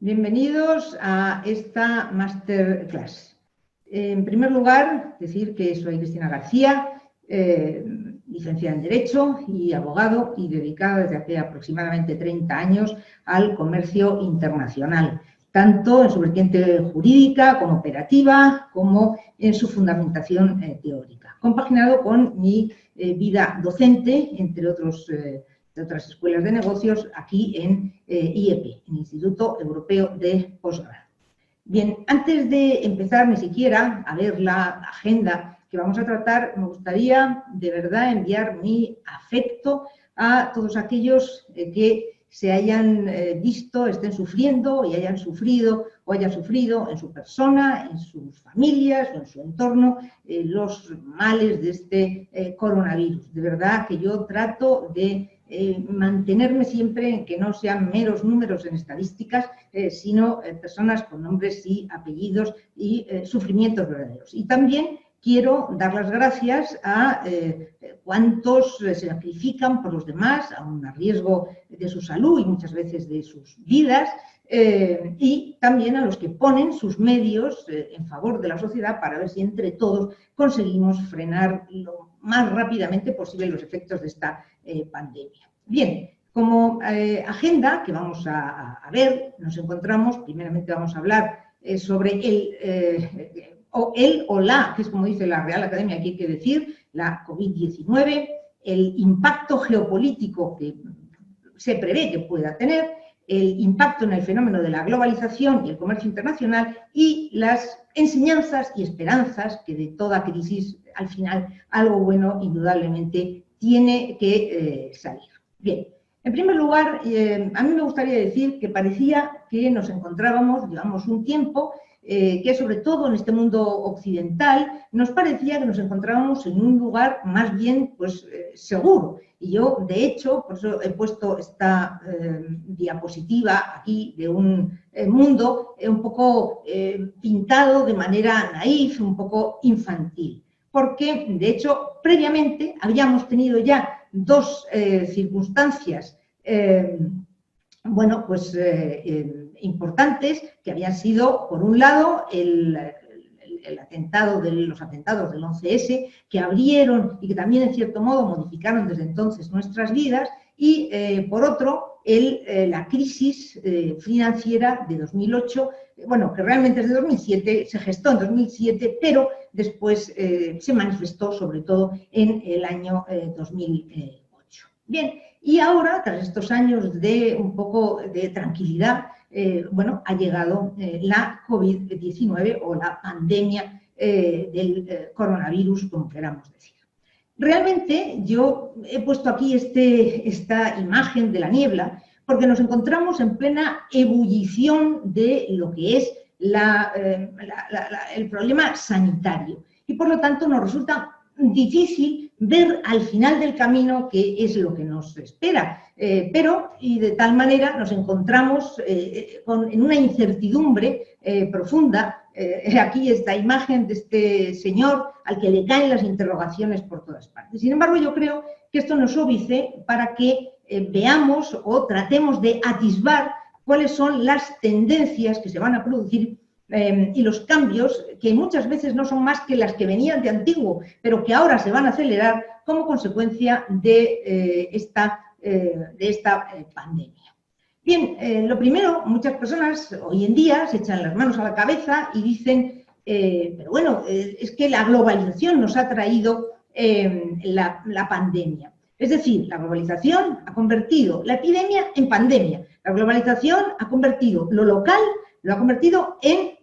Bienvenidos a esta masterclass. En primer lugar, decir que soy Cristina García, licenciada en Derecho y abogado y dedicada desde hace aproximadamente 30 años al comercio internacional, tanto en su vertiente jurídica como operativa, como en su fundamentación teórica, compaginado con mi vida docente, entre otras escuelas de negocios, aquí en IEP, en Instituto Europeo de Posgrado. Bien, antes de empezar ni siquiera a ver la agenda que vamos a tratar, me gustaría de verdad enviar mi afecto a todos aquellos que se hayan visto, estén sufriendo y hayan sufrido o hayan sufrido en su persona, en sus familias o en su entorno los males de este coronavirus. De verdad que yo trato de mantenerme siempre en que no sean meros números en estadísticas, sino personas con nombres y apellidos y sufrimientos verdaderos. Y también quiero dar las gracias a cuantos se sacrifican por los demás, aun a riesgo de su salud y muchas veces de sus vidas, y también a los que ponen sus medios en favor de la sociedad para ver si entre todos conseguimos frenar lo más rápidamente posible los efectos de esta pandemia. Bien, como agenda que vamos a ver, nos encontramos, primeramente vamos a hablar sobre el o la, que es como dice la Real Academia, aquí hay que decir, la COVID-19, el impacto geopolítico que se prevé que pueda tener, el impacto en el fenómeno de la globalización y el comercio internacional y las enseñanzas y esperanzas que de toda crisis, al final, algo bueno indudablemente tiene que salir. Bien, en primer lugar, a mí me gustaría decir que parecía que nos encontrábamos, llevamos un tiempo, que sobre todo en este mundo occidental nos parecía que nos encontrábamos en un lugar más bien pues, seguro. Y yo, de hecho, por eso he puesto esta diapositiva aquí de un mundo un poco pintado de manera naif, un poco infantil. Porque, de hecho, previamente habíamos tenido ya dos circunstancias bueno, pues importantes, que habían sido, por un lado, los atentados del 11S, que abrieron y que también, en cierto modo, modificaron desde entonces nuestras vidas, y, por otro, la crisis financiera de 2008, bueno, que realmente es de 2007, se gestó en 2007, pero después se manifestó, sobre todo, en el año 2008. Bien, y ahora, tras estos años de un poco de tranquilidad, bueno, ha llegado la COVID-19 o la pandemia del coronavirus, como queramos decir. Realmente yo he puesto aquí esta imagen de la niebla porque nos encontramos en plena ebullición de lo que es el problema sanitario y por lo tanto nos resulta difícil ver al final del camino qué es lo que nos espera, y de tal manera nos encontramos en una incertidumbre profunda. Aquí esta imagen de este señor al que le caen las interrogaciones por todas partes. Sin embargo, yo creo que esto nos óbice para que veamos o tratemos de atisbar cuáles son las tendencias que se van a producir y los cambios que muchas veces no son más que las que venían de antiguo, pero que ahora se van a acelerar como consecuencia de esta pandemia. Bien, lo primero, muchas personas hoy en día se echan las manos a la cabeza y dicen, pero bueno, es que la globalización nos ha traído la pandemia. Es decir, la globalización ha convertido la epidemia en pandemia. La globalización ha convertido lo local, lo ha convertido en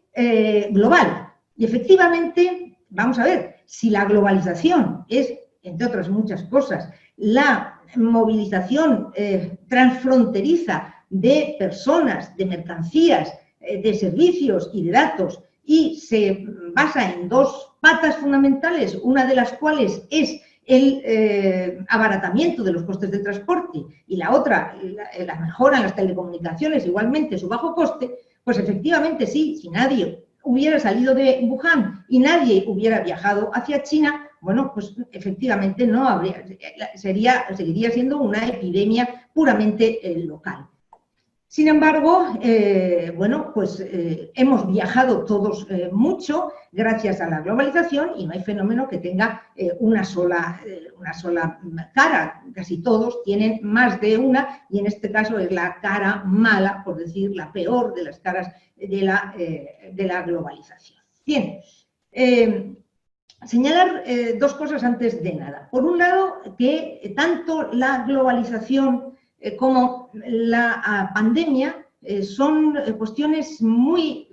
global. Y efectivamente, vamos a ver, si la globalización es, entre otras muchas cosas, la movilización transfronteriza de personas, de mercancías, de servicios y de datos, y se basa en dos patas fundamentales, una de las cuales es el abaratamiento de los costes del transporte y la otra, la mejora en las telecomunicaciones, igualmente su bajo coste, pues efectivamente sí, si nadie hubiera salido de Wuhan y nadie hubiera viajado hacia China, bueno, pues efectivamente no habría, seguiría siendo una epidemia puramente local. Sin embargo, bueno, pues hemos viajado todos mucho gracias a la globalización y no hay fenómeno que tenga una sola cara. Casi todos tienen más de una y en este caso es la cara mala, por decir, la peor de las caras de la globalización. Bien, señalar dos cosas antes de nada. Por un lado, que tanto la globalización como la pandemia son cuestiones muy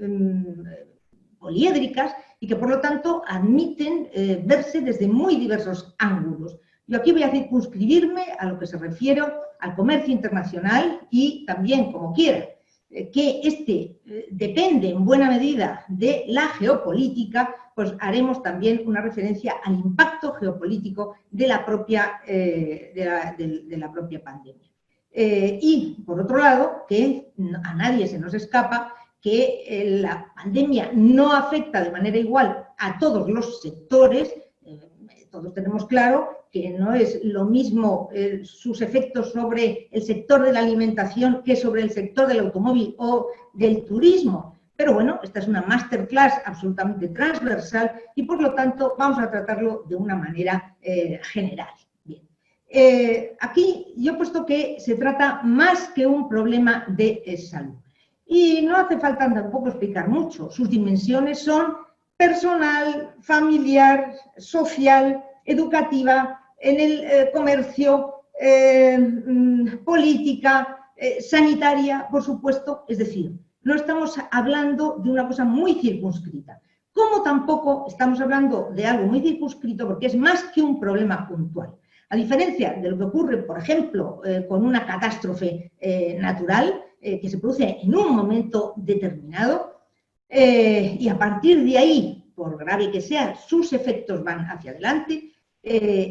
poliédricas y que por lo tanto admiten verse desde muy diversos ángulos. Yo aquí voy a circunscribirme a lo que se refiere al comercio internacional y también, como quiera, que este depende en buena medida de la geopolítica, pues haremos también una referencia al impacto geopolítico de la propia pandemia. Y, por otro lado, que a nadie se nos escapa que la pandemia no afecta de manera igual a todos los sectores. Todos tenemos claro que no es lo mismo sus efectos sobre el sector de la alimentación que sobre el sector del automóvil o del turismo. Pero bueno, esta es una masterclass absolutamente transversal y por lo tanto vamos a tratarlo de una manera general. Bien. Aquí yo he puesto que se trata más que un problema de salud. Y no hace falta tampoco explicar mucho. Sus dimensiones son personal, familiar, social, educativa, en el comercio, política, sanitaria, por supuesto. Es decir, no estamos hablando de una cosa muy circunscrita. Como tampoco estamos hablando de algo muy circunscrito porque es más que un problema puntual. A diferencia de lo que ocurre, por ejemplo, con una catástrofe natural que se produce en un momento determinado, y a partir de ahí, por grave que sea, sus efectos van hacia adelante,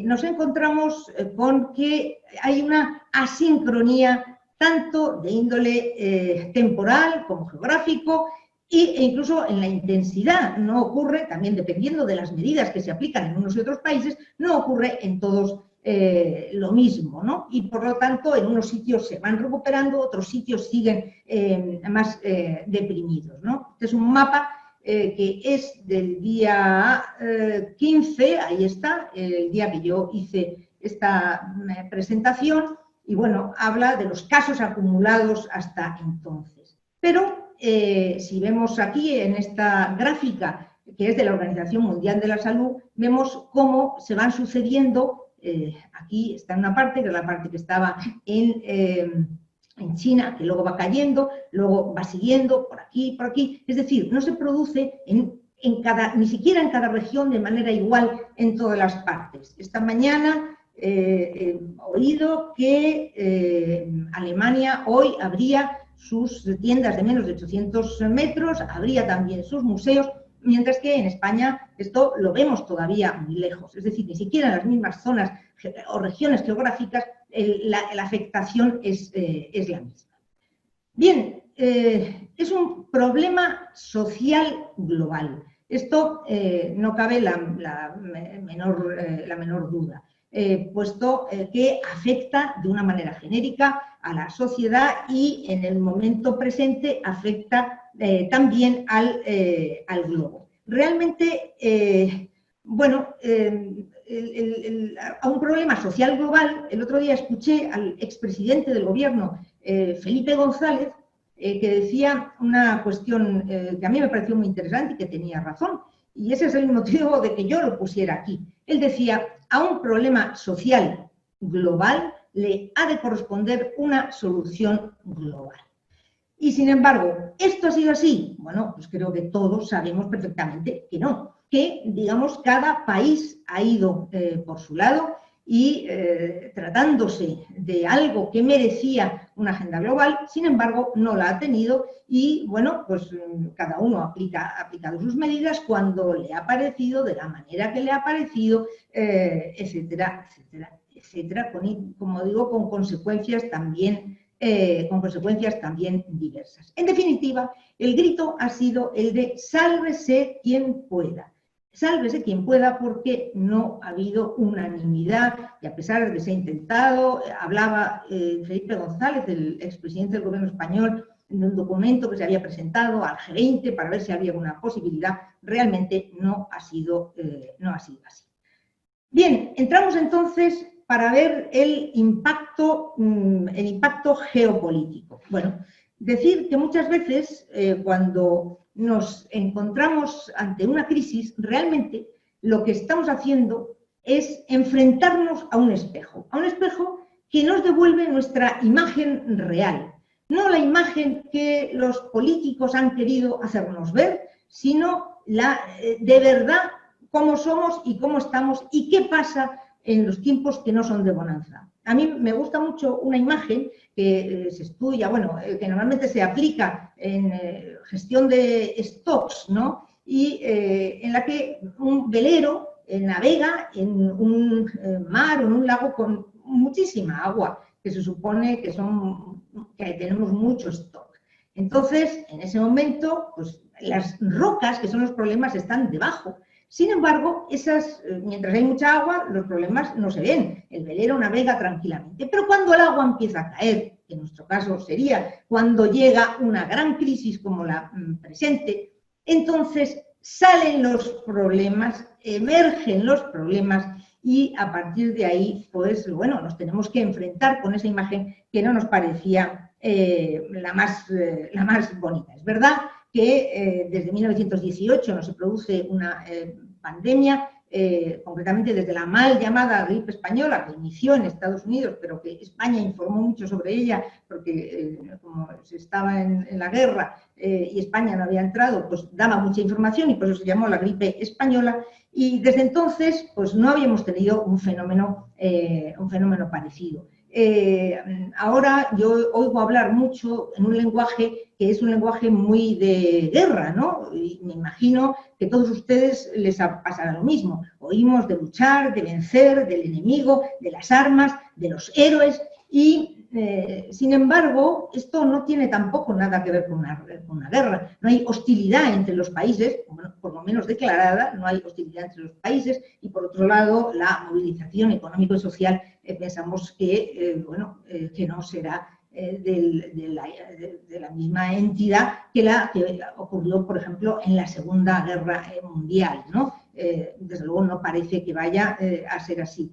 nos encontramos con que hay una asincronía tanto de índole temporal como geográfico e incluso en la intensidad. No ocurre, también dependiendo de las medidas que se aplican en unos y otros países, no ocurre en todos lo mismo, ¿no? Y por lo tanto en unos sitios se van recuperando, otros sitios siguen más deprimidos, ¿no? Este es un mapa que es del día 15, ahí está, el día que yo hice esta presentación, y bueno, habla de los casos acumulados hasta entonces. Pero si vemos aquí en esta gráfica, que es de la Organización Mundial de la Salud, vemos cómo se van sucediendo. Aquí está una parte, que es la parte que estaba en China, que luego va cayendo, luego va siguiendo por aquí. Es decir, no se produce ni siquiera en cada región de manera igual en todas las partes. Esta mañana he oído que Alemania hoy habría sus tiendas de menos de 800 metros, habría también sus museos, mientras que en España esto lo vemos todavía muy lejos. Es decir, ni siquiera en las mismas zonas o regiones geográficas la afectación es la misma. Bien, es un problema social global. Esto no cabe la menor duda, puesto que afecta de una manera genérica a la sociedad y en el momento presente afecta también al globo. Realmente, bueno, a un problema social global, el otro día escuché al expresidente del gobierno, Felipe González, que decía una cuestión que a mí me pareció muy interesante y que tenía razón, y ese es el motivo de que yo lo pusiera aquí. Él decía, a un problema social global le ha de corresponder una solución global. Y sin embargo, ¿esto ha sido así? Bueno, pues creo que todos sabemos perfectamente que no, que, digamos, cada país ha ido por su lado y tratándose de algo que merecía una agenda global, sin embargo, no la ha tenido y, bueno, pues cada uno ha aplicado sus medidas cuando le ha parecido, de la manera que le ha parecido, etcétera, como digo, con consecuencias también diversas. En definitiva, el grito ha sido el de sálvese quien pueda. sálvese quien pueda, porque no ha habido unanimidad y a pesar de que se ha intentado, hablaba Felipe González, el expresidente del gobierno español, en un documento que se había presentado al G20 para ver si había una posibilidad, realmente no ha sido así. Bien, entramos entonces para ver el impacto geopolítico. Bueno, decir que muchas veces cuando nos encontramos ante una crisis, realmente lo que estamos haciendo es enfrentarnos a un espejo que nos devuelve nuestra imagen real, no la imagen que los políticos han querido hacernos ver, sino de verdad cómo somos y cómo estamos y qué pasa en los tiempos que no son de bonanza. A mí me gusta mucho una imagen que se estudia, que normalmente se aplica en gestión de stocks, ¿no? Y en la que un velero navega en un mar o en un lago con muchísima agua, que se supone que tenemos mucho stock. Entonces, en ese momento, pues las rocas, que son los problemas, están debajo. Sin embargo, mientras hay mucha agua, los problemas no se ven. El velero navega tranquilamente. Pero cuando el agua empieza a caer, que en nuestro caso sería cuando llega una gran crisis como la presente, entonces salen los problemas, emergen los problemas y a partir de ahí, pues nos tenemos que enfrentar con esa imagen que no nos parecía la más bonita. Es verdad que desde 1918 no se produce una pandemia, concretamente desde la mal llamada gripe española, que inició en Estados Unidos, pero que España informó mucho sobre ella, porque como se estaba en la guerra y España no había entrado, pues daba mucha información y por eso se llamó la gripe española, y desde entonces pues no habíamos tenido un fenómeno parecido. Ahora yo oigo hablar mucho en un lenguaje que es un lenguaje muy de guerra, ¿no? Y me imagino que a todos ustedes les pasará lo mismo. Oímos de luchar, de vencer, del enemigo, de las armas, de los héroes y sin embargo, esto no tiene tampoco nada que ver con una guerra. No hay hostilidad entre los países, por lo menos declarada, no hay hostilidad entre los países y por otro lado la movilización económica y social pensamos que no será de la misma entidad que la que ocurrió, por ejemplo, en la Segunda Guerra Mundial, ¿no? Desde luego no parece que vaya a ser así.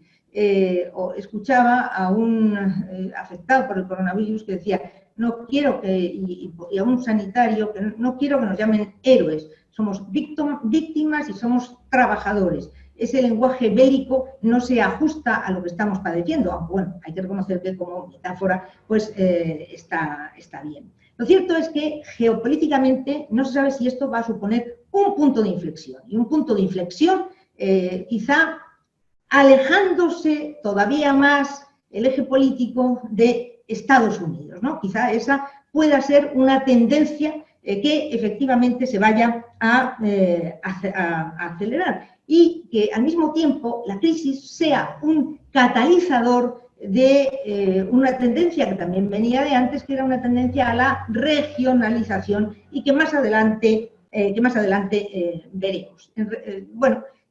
Escuchaba a un afectado por el coronavirus que decía, no quiero y a un sanitario, que no quiero que nos llamen héroes, somos víctimas y somos trabajadores. Ese lenguaje bélico no se ajusta a lo que estamos padeciendo, aunque hay que reconocer que como metáfora pues está bien. Lo cierto es que geopolíticamente no se sabe si esto va a suponer un punto de inflexión, y un punto de inflexión quizá alejándose todavía más el eje político de Estados Unidos, ¿no? Quizá esa pueda ser una tendencia que efectivamente se vaya a acelerar y que al mismo tiempo la crisis sea un catalizador de una tendencia que también venía de antes, que era una tendencia a la regionalización y que más adelante veremos.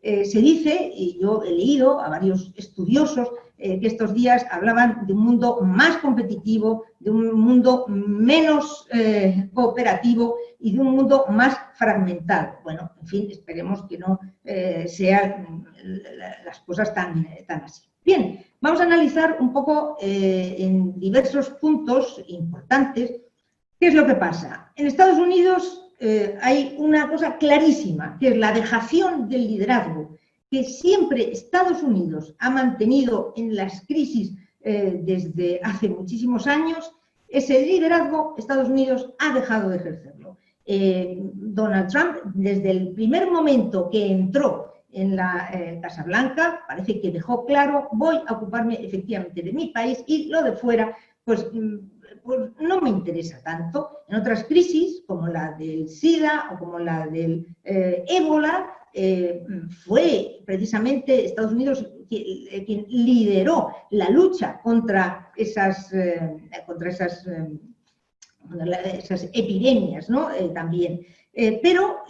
Se dice, y yo he leído a varios estudiosos que estos días hablaban de un mundo más competitivo, de un mundo menos cooperativo y de un mundo más fragmentado. Bueno, en fin, esperemos que no sean las cosas tan así. Bien, vamos a analizar un poco en diversos puntos importantes qué es lo que pasa. En Estados Unidos hay una cosa clarísima, que es la dejación del liderazgo que siempre Estados Unidos ha mantenido en las crisis desde hace muchísimos años. Ese liderazgo Estados Unidos ha dejado de ejercerlo. Donald Trump, desde el primer momento que entró en la Casa Blanca, parece que dejó claro, voy a ocuparme efectivamente de mi país y lo de fuera, pues no me interesa tanto. En otras crisis, como la del SIDA o como la del ébola, fue precisamente Estados Unidos quien lideró la lucha contra esas epidemias, ¿no? También. Pero,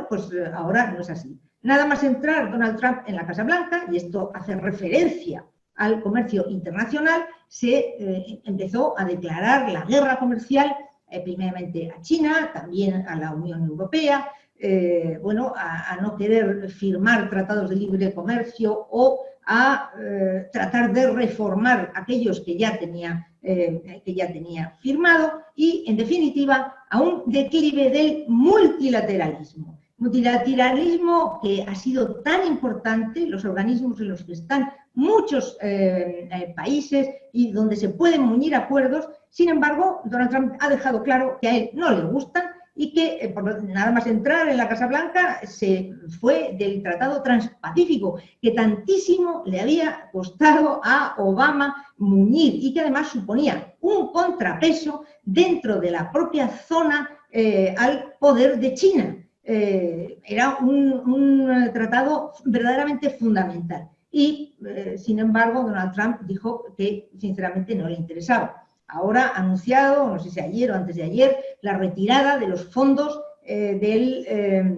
pues ahora no es así. Nada más entrar Donald Trump en la Casa Blanca, y esto hace referencia al comercio internacional, se empezó a declarar la guerra comercial, primeramente a China, también a la Unión Europea, bueno, a no querer firmar tratados de libre comercio o a tratar de reformar aquellos que ya tenía firmado y, en definitiva, a un declive del multilateralismo. Multilateralismo que ha sido tan importante, los organismos en los que están muchos países y donde se pueden muñir acuerdos. Sin embargo, Donald Trump ha dejado claro que a él no le gustan y que nada más entrar en la Casa Blanca se fue del Tratado Transpacífico, que tantísimo le había costado a Obama muñir y que además suponía un contrapeso dentro de la propia zona al poder de China. Era un tratado verdaderamente fundamental. Y, sin embargo, Donald Trump dijo que, sinceramente, no le interesaba. Ahora ha anunciado, no sé si ayer o antes de ayer, la retirada de los fondos de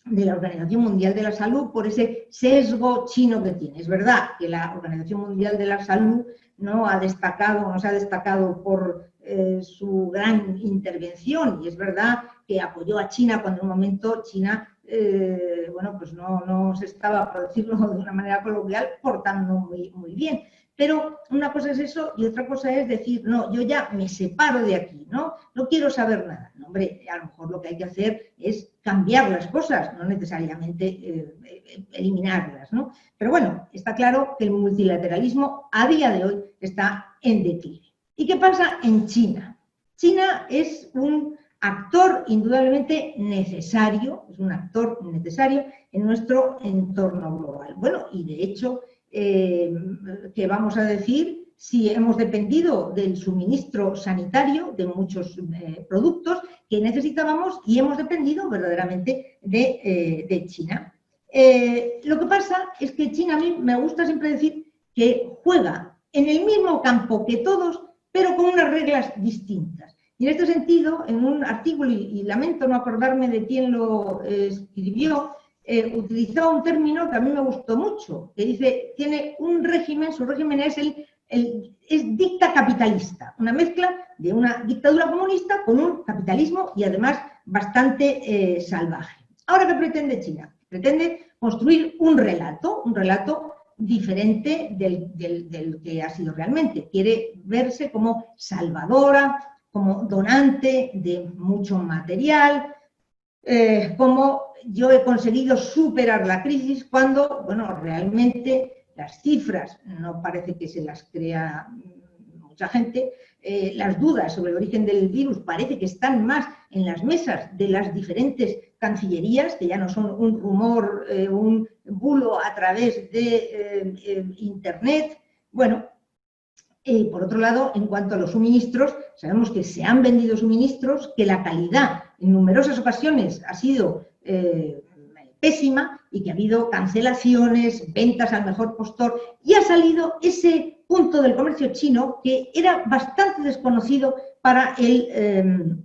la Organización Mundial de la Salud por ese sesgo chino que tiene. Es verdad que la Organización Mundial de la Salud no se ha destacado por su gran intervención, y es verdad que apoyó a China cuando en un momento China bueno, pues no se estaba, por decirlo de una manera coloquial, portando muy bien. Pero una cosa es eso y otra cosa es decir, no, yo ya me separo de aquí, no quiero saber nada. No, hombre, a lo mejor lo que hay que hacer es cambiar las cosas, no necesariamente eliminarlas, ¿no? Pero bueno, está claro que el multilateralismo a día de hoy está en declive. ¿Y qué pasa en China? China es un actor indudablemente necesario, es un actor necesario en nuestro entorno global. Bueno, y de hecho, ¿qué vamos a decir si hemos dependido del suministro sanitario de muchos productos que necesitábamos y hemos dependido verdaderamente de China? Lo que pasa es que China, a mí me gusta siempre decir que juega en el mismo campo que todos, pero con unas reglas distintas. Y en este sentido, en un artículo, y lamento no acordarme de quién lo escribió, utilizó un término que a mí me gustó mucho, que dice, tiene un régimen, su régimen es dicta capitalista, una mezcla de una dictadura comunista con un capitalismo y además bastante salvaje. Ahora, ¿qué pretende China? Pretende construir un relato diferente del que ha sido realmente. Quiere verse como salvadora, como donante de mucho material, como yo he conseguido superar la crisis cuando, bueno, realmente las cifras no parece que se las crea mucha gente, las dudas sobre el origen del virus parece que están más en las mesas de las diferentes cancillerías, que ya no son un rumor, un bulo a través de Internet. Bueno, por otro lado, en cuanto a los suministros, sabemos que se han vendido suministros, que la calidad en numerosas ocasiones ha sido pésima y que ha habido cancelaciones, ventas al mejor postor, y ha salido ese punto del comercio chino que era bastante desconocido para el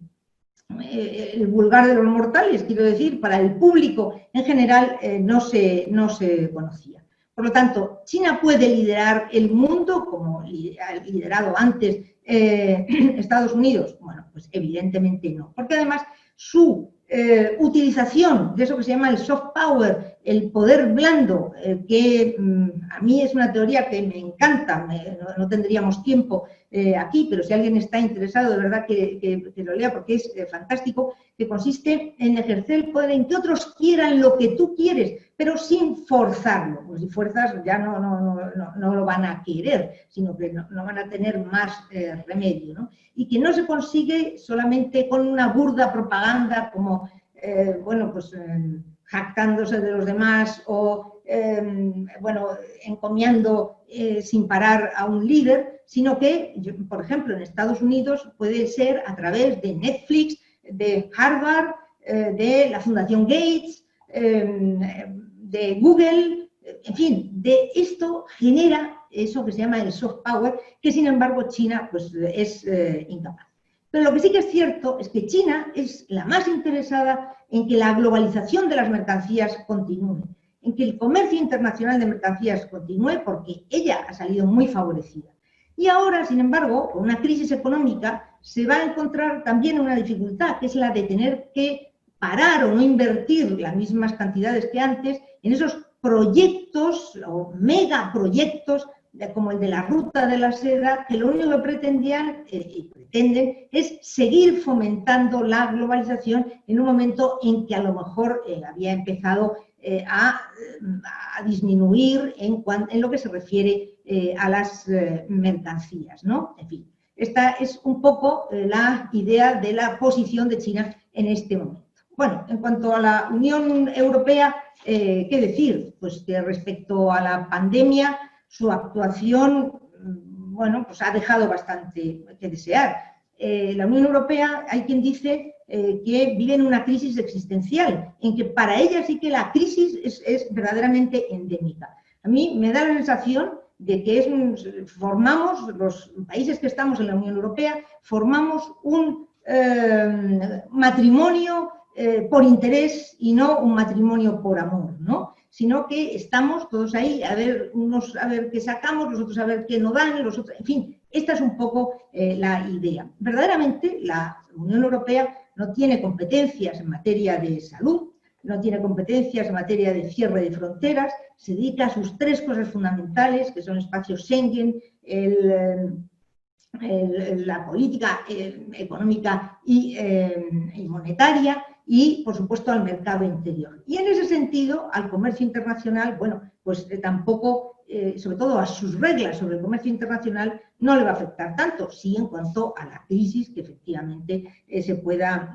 vulgar de los mortales, quiero decir, para el público en general no se conocía. Por lo tanto, China puede liderar el mundo como ha liderado antes Estados Unidos. Bueno, pues evidentemente no, porque además su utilización de eso que se llama el soft power, el poder blando, que a mí es una teoría que me encanta, no tendríamos tiempo aquí, pero si alguien está interesado, de verdad que lo lea porque es fantástico, que consiste en ejercer el poder en que otros quieran lo que tú quieres, pero sin forzarlo. Pues si fuerzas ya no lo van a querer, sino que no van a tener más remedio, ¿no? Y que no se consigue solamente con una burda propaganda como, bueno, pues jactándose de los demás o, bueno, encomiando sin parar a un líder, sino que, por ejemplo, en Estados Unidos puede ser a través de Netflix, de Harvard, de la Fundación Gates, de Google, en fin, de esto genera eso que se llama el soft power, que sin embargo China pues, es incapaz. Pero lo que sí que es cierto es que China es la más interesada en que la globalización de las mercancías continúe, en que el comercio internacional de mercancías continúe, porque ella ha salido muy favorecida. Y ahora, sin embargo, con una crisis económica, se va a encontrar también una dificultad, que es la de tener que parar o no invertir las mismas cantidades que antes en esos proyectos o megaproyectos como el de la ruta de la seda, que lo único que pretendían y pretenden es seguir fomentando la globalización en un momento en que a lo mejor había empezado a disminuir en lo que se refiere a las mercancías, ¿no? En fin, esta es un poco la idea de la posición de China en este momento. Bueno, en cuanto a la Unión Europea, ¿qué decir? Pues que respecto a la pandemia, su actuación, bueno, pues ha dejado bastante que desear. La Unión Europea, hay quien dice que vive en una crisis existencial, en que para ella sí que la crisis es verdaderamente endémica. A mí me da la sensación de que formamos, los países que estamos en la Unión Europea, formamos un matrimonio por interés y no un matrimonio por amor, ¿no? Sino que estamos todos ahí a ver, unos a ver qué sacamos, los otros a ver qué no dan, los otros, en fin, esta es un poco la idea. Verdaderamente la Unión Europea no tiene competencias en materia de salud, no tiene competencias en materia de cierre de fronteras, se dedica a sus tres cosas fundamentales, que son el espacio Schengen, la política económica y monetaria, y, por supuesto, al mercado interior. Y en ese sentido, al comercio internacional, bueno, pues tampoco, sobre todo a sus reglas sobre el comercio internacional, no le va a afectar tanto, sí en cuanto a la crisis que efectivamente se pueda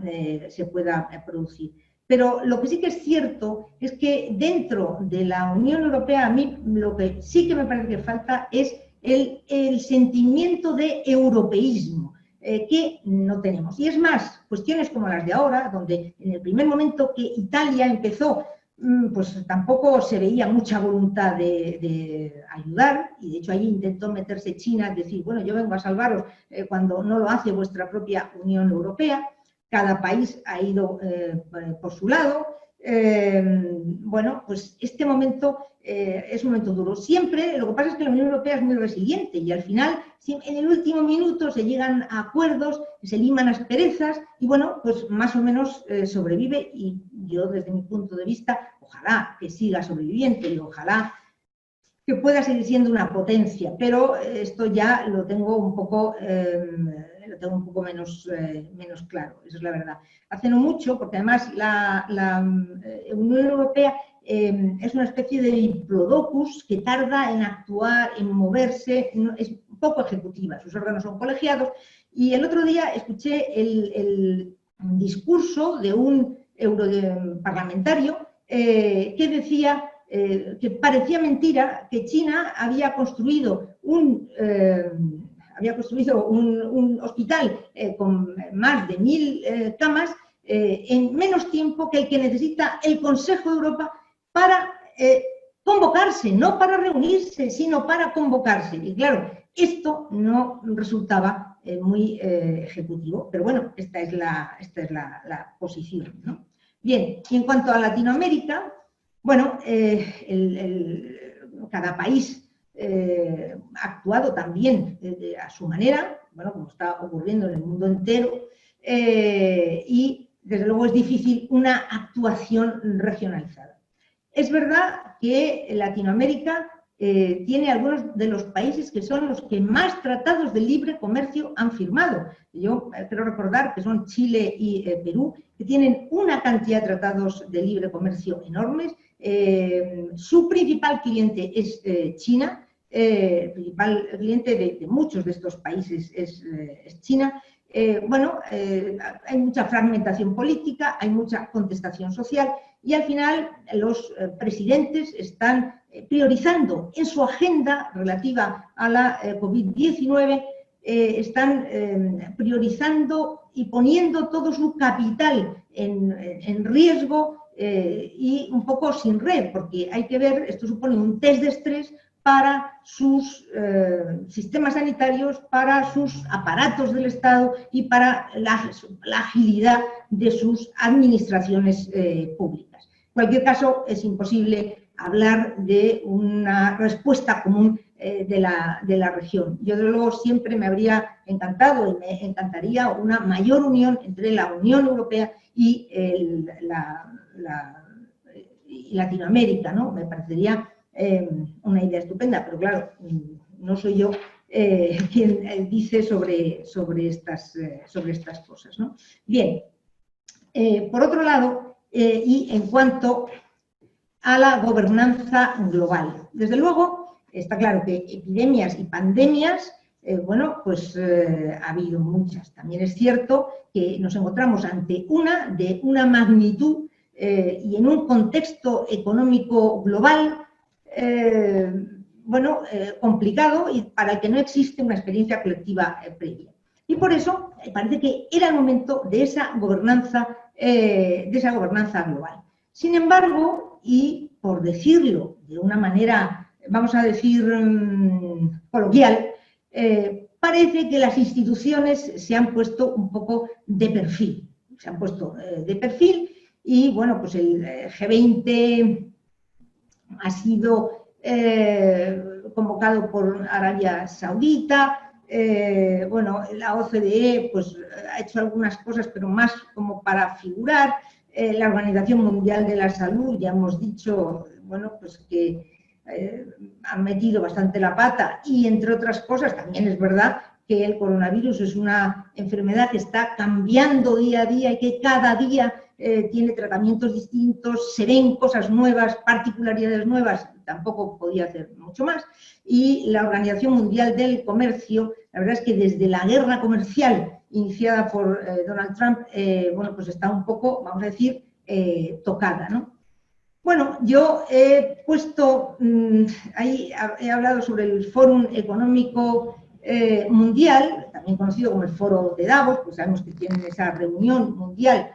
producir. Pero lo que sí que es cierto es que dentro de la Unión Europea, a mí lo que sí que me parece que falta es el sentimiento de europeísmo, que no tenemos. Y es más, cuestiones como las de ahora, donde en el primer momento que Italia empezó, pues tampoco se veía mucha voluntad de ayudar, y de hecho ahí intentó meterse China, decir, bueno, yo vengo a salvaros cuando no lo hace vuestra propia Unión Europea. Cada país ha ido por su lado. Bueno, pues este momento es un momento duro. Siempre, lo que pasa es que la Unión Europea es muy resiliente y al final, en el último minuto se llegan a acuerdos, se liman asperezas y bueno, pues más o menos sobrevive, y yo desde mi punto de vista, ojalá que siga sobreviviente y ojalá que pueda seguir siendo una potencia, pero esto ya lo tengo un poco menos claro, eso es la verdad. Hace no mucho, porque además la Unión Europea es una especie de diplodocus que tarda en actuar, en moverse, es poco ejecutiva, sus órganos son colegiados, y el otro día escuché el discurso de un europarlamentario que decía que parecía mentira que China había construido un hospital con más de 1000 camas en menos tiempo que el que necesita el Consejo de Europa para convocarse, no para reunirse, sino para convocarse. Y claro, esto no resultaba muy ejecutivo, pero bueno, esta es la posición, ¿no? Bien, y en cuanto a Latinoamérica, bueno, cada país ha actuado también a su manera, bueno, como está ocurriendo en el mundo entero, y desde luego es difícil una actuación regionalizada. Es verdad que Latinoamérica tiene algunos de los países que son los que más tratados de libre comercio han firmado. Yo quiero recordar que son Chile y Perú, que tienen una cantidad de tratados de libre comercio enormes. Su principal cliente es China, el principal cliente de muchos de estos países es China. Bueno, hay mucha fragmentación política, hay mucha contestación social y al final los presidentes están priorizando en su agenda relativa a la COVID-19, están priorizando y poniendo todo su capital en riesgo y un poco sin red, porque hay que ver, esto supone un test de estrés para sus sistemas sanitarios, para sus aparatos del Estado y para la agilidad de sus administraciones públicas. En cualquier caso, es imposible hablar de una respuesta común de la región. Yo, desde luego, siempre me habría encantado y me encantaría una mayor unión entre la Unión Europea y Latinoamérica, ¿no? Me parecería una idea estupenda, pero claro, no soy yo quien dice sobre estas cosas, ¿no? Bien, por otro lado, y en cuanto a la gobernanza global, desde luego, está claro que epidemias y pandemias, bueno, pues ha habido muchas. También es cierto que nos encontramos ante una de una magnitud y en un contexto económico global complicado y para el que no existe una experiencia colectiva previa. Y por eso parece que era el momento de esa gobernanza global. Sin embargo, y por decirlo de una manera, vamos a decir, coloquial, parece que las instituciones se han puesto un poco de perfil. Se han puesto de perfil y, bueno, pues el G20 ha sido convocado por Arabia Saudita, bueno, la OCDE pues, ha hecho algunas cosas, pero más como para figurar. La Organización Mundial de la Salud, ya hemos dicho, bueno, pues que han metido bastante la pata y, entre otras cosas, también es verdad que el coronavirus es una enfermedad que está cambiando día a día y que cada día tiene tratamientos distintos, se ven cosas nuevas, particularidades nuevas, tampoco podía hacer mucho más. Y la Organización Mundial del Comercio, la verdad es que desde la guerra comercial iniciada por Donald Trump, bueno, pues está un poco, vamos a decir, tocada, ¿no? Bueno, yo he puesto, ahí he hablado sobre el Fórum Económico Mundial, también conocido como el Foro de Davos, pues sabemos que tienen esa reunión mundial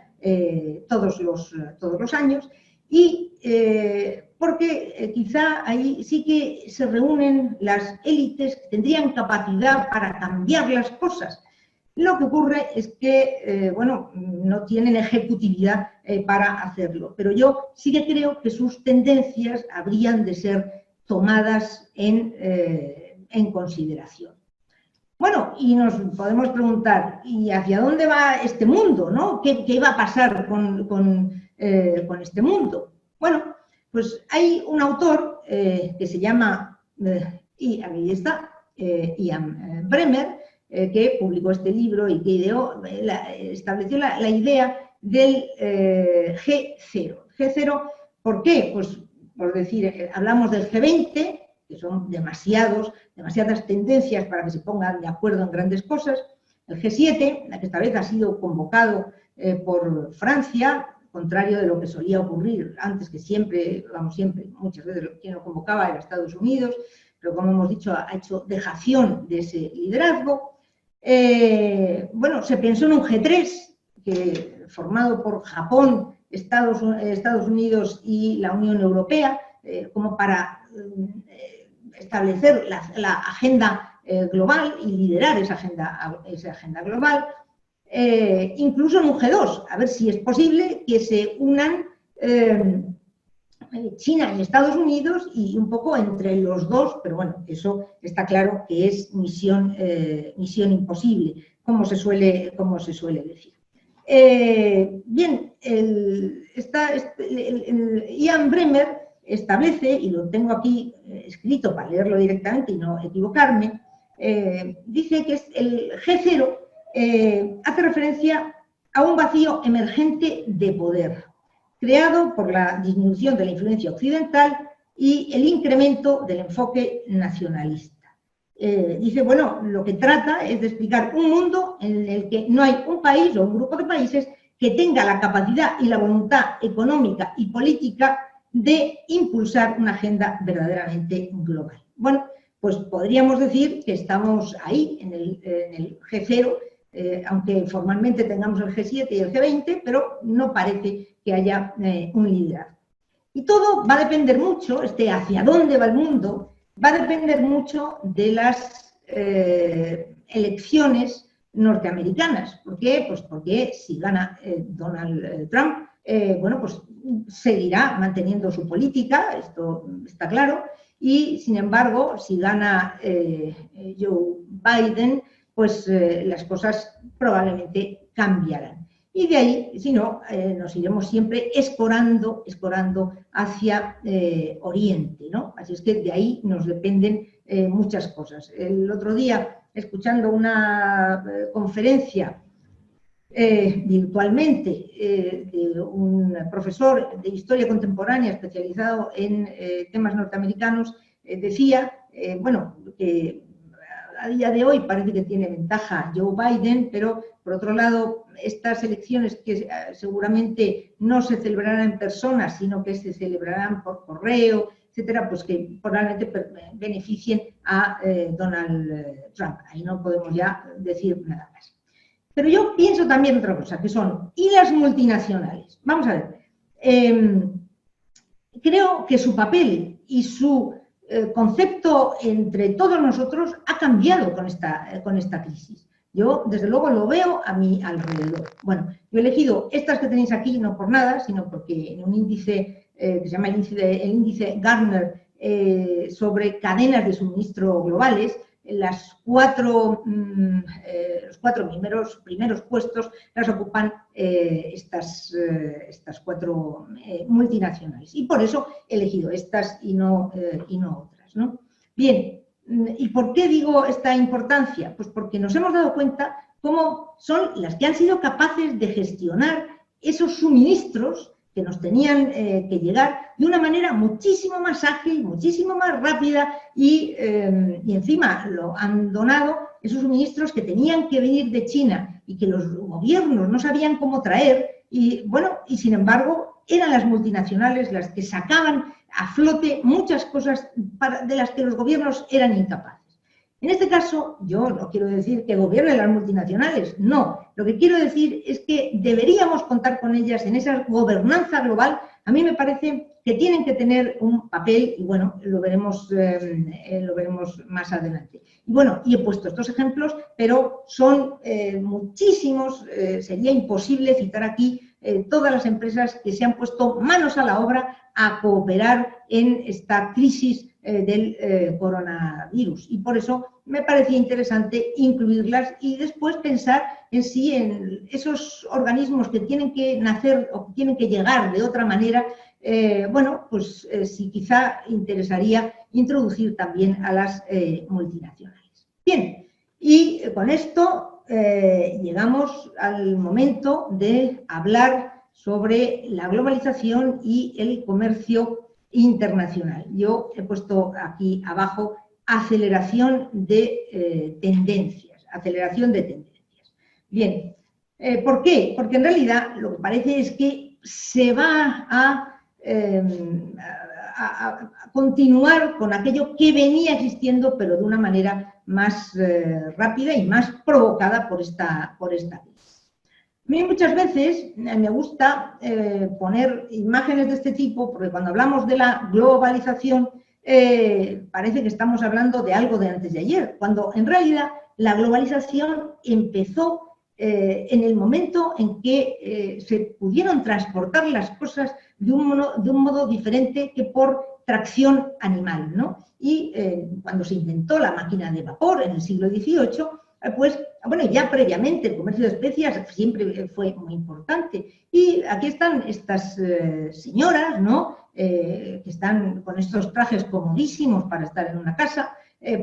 todos los años, y porque quizá ahí sí que se reúnen las élites que tendrían capacidad para cambiar las cosas. Lo que ocurre es que, bueno, no tienen ejecutividad para hacerlo, pero yo sí que creo que sus tendencias habrían de ser tomadas en consideración. Bueno, y nos podemos preguntar, ¿y hacia dónde va este mundo, no? ¿Qué va a pasar con este mundo? Bueno, pues hay un autor que se llama, y aquí está, Ian Bremmer, que publicó este libro y que estableció la idea del G0. G0, ¿por qué? Pues por decir, hablamos del G20, que son demasiadas tendencias para que se pongan de acuerdo en grandes cosas. El G7, que esta vez ha sido convocado por Francia, contrario de lo que solía ocurrir antes, que siempre, muchas veces quien lo convocaba era Estados Unidos, pero como hemos dicho, ha hecho dejación de ese liderazgo. Bueno, se pensó en un G3, formado por Japón, Estados Unidos y la Unión Europea, como para establecer la agenda global y liderar esa agenda global. Incluso en un G2, a ver si es posible que se unan China y Estados Unidos y un poco entre los dos, pero bueno, eso está claro que es misión imposible, como se suele decir. Bien, Ian Bremmer establece, y lo tengo aquí escrito para leerlo directamente y no equivocarme, dice que el G0 hace referencia a un vacío emergente de poder, creado por la disminución de la influencia occidental y el incremento del enfoque nacionalista. Dice, bueno, lo que trata es de explicar un mundo en el que no hay un país o un grupo de países que tenga la capacidad y la voluntad económica y política de impulsar una agenda verdaderamente global. Bueno, pues podríamos decir que estamos ahí, en el G0, aunque formalmente tengamos el G7 y el G20, pero no parece que haya un liderazgo. Y todo va a depender mucho, hacia dónde va el mundo, va a depender mucho de las elecciones norteamericanas. ¿Por qué? Pues porque si gana Donald Trump, bueno, pues seguirá manteniendo su política, esto está claro, y sin embargo, si gana Joe Biden, pues las cosas probablemente cambiarán. Y de ahí, si no, nos iremos siempre escorando hacia Oriente, ¿no? Así es que de ahí nos dependen muchas cosas. El otro día, escuchando una conferencia virtualmente de un profesor de historia contemporánea especializado en temas norteamericanos, decía, bueno, que a día de hoy parece que tiene ventaja Joe Biden, pero por otro lado, estas elecciones que seguramente no se celebrarán en persona, sino que se celebrarán por correo, etcétera, pues que probablemente beneficien a Donald Trump. Ahí no podemos ya decir nada más. Pero yo pienso también otra cosa, que son, ¿y las multinacionales? Vamos a ver, creo que su papel y su concepto entre todos nosotros ha cambiado con esta crisis. Yo, desde luego, lo veo a mi alrededor. Bueno, yo he elegido estas que tenéis aquí no por nada, sino porque en un índice que se llama el índice Gartner sobre cadenas de suministro globales, los cuatro primeros puestos las ocupan estas cuatro multinacionales. Y por eso he elegido estas y no otras, ¿no? Bien, ¿y por qué digo esta importancia? Pues porque nos hemos dado cuenta cómo son las que han sido capaces de gestionar esos suministros que nos tenían que llegar de una manera muchísimo más ágil, muchísimo más rápida y encima lo han donado esos suministros que tenían que venir de China y que los gobiernos no sabían cómo traer y, bueno, y sin embargo eran las multinacionales las que sacaban a flote muchas cosas de las que los gobiernos eran incapaces. En este caso, yo no quiero decir que gobiernen las multinacionales, no. Lo que quiero decir es que deberíamos contar con ellas en esa gobernanza global. A mí me parece que tienen que tener un papel y, bueno, lo veremos más adelante. Y, bueno, y he puesto estos ejemplos, pero son muchísimos. Sería imposible citar aquí todas las empresas que se han puesto manos a la obra a cooperar en esta crisis del coronavirus. Y por eso me parecía interesante incluirlas y después pensar en si en esos organismos que tienen que nacer o que tienen que llegar de otra manera, bueno, pues si quizá interesaría introducir también a las multinacionales. Bien, y con esto llegamos al momento de hablar sobre la globalización y el comercio internacional. Yo he puesto aquí abajo aceleración de tendencias. Bien, ¿por qué? Porque en realidad lo que parece es que se va a continuar con aquello que venía existiendo, pero de una manera más rápida y más provocada por esta crisis. A mí muchas veces me gusta poner imágenes de este tipo, porque cuando hablamos de la globalización parece que estamos hablando de algo de antes de ayer, cuando en realidad la globalización empezó en el momento en que se pudieron transportar las cosas de un modo diferente que por tracción animal, ¿no? Y cuando se inventó la máquina de vapor en el siglo XVIII, pues, bueno, ya previamente el comercio de especias siempre fue muy importante. Y aquí están estas señoras, ¿no? Que están con estos trajes comodísimos para estar en una casa,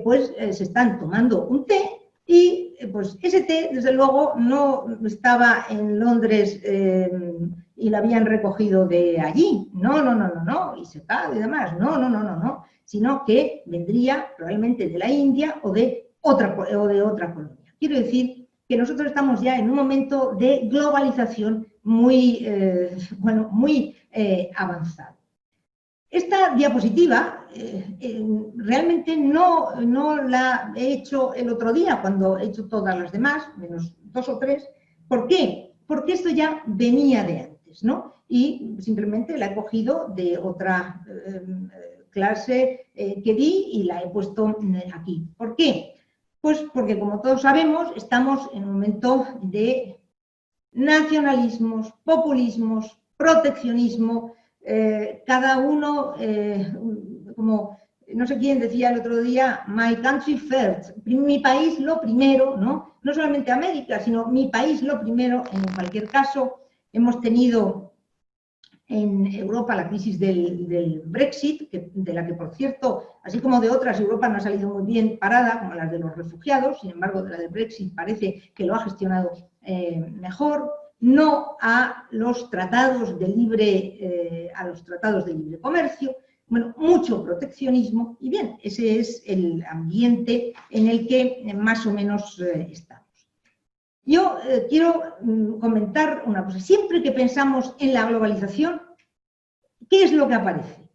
pues se están tomando un té y pues ese té, desde luego, no estaba en Londres y lo habían recogido de allí. No, y secado y demás. No, sino que vendría probablemente de la India o de otra colonia. Quiero decir que nosotros estamos ya en un momento de globalización muy avanzado. Esta diapositiva realmente no la he hecho el otro día, cuando he hecho todas las demás, menos 2 o 3. ¿Por qué? Porque esto ya venía de antes, ¿no? Y simplemente la he cogido de otra clase que di y la he puesto aquí. ¿Por qué? Pues porque, como todos sabemos, estamos en un momento de nacionalismos, populismos, proteccionismo, cada uno, como no sé quién decía el otro día, my country first, mi país lo primero, ¿no? No solamente América, sino mi país lo primero. En cualquier caso, hemos tenido en Europa la crisis del Brexit, de la que, por cierto, así como de otras, Europa no ha salido muy bien parada, como las de los refugiados. Sin embargo, de la del Brexit parece que lo ha gestionado mejor. No a los tratados de libre comercio. Bueno, mucho proteccionismo. Y bien, ese es el ambiente en el que más o menos estamos. Yo quiero comentar una cosa. Siempre que pensamos en la globalización, ¿qué es lo que aparece?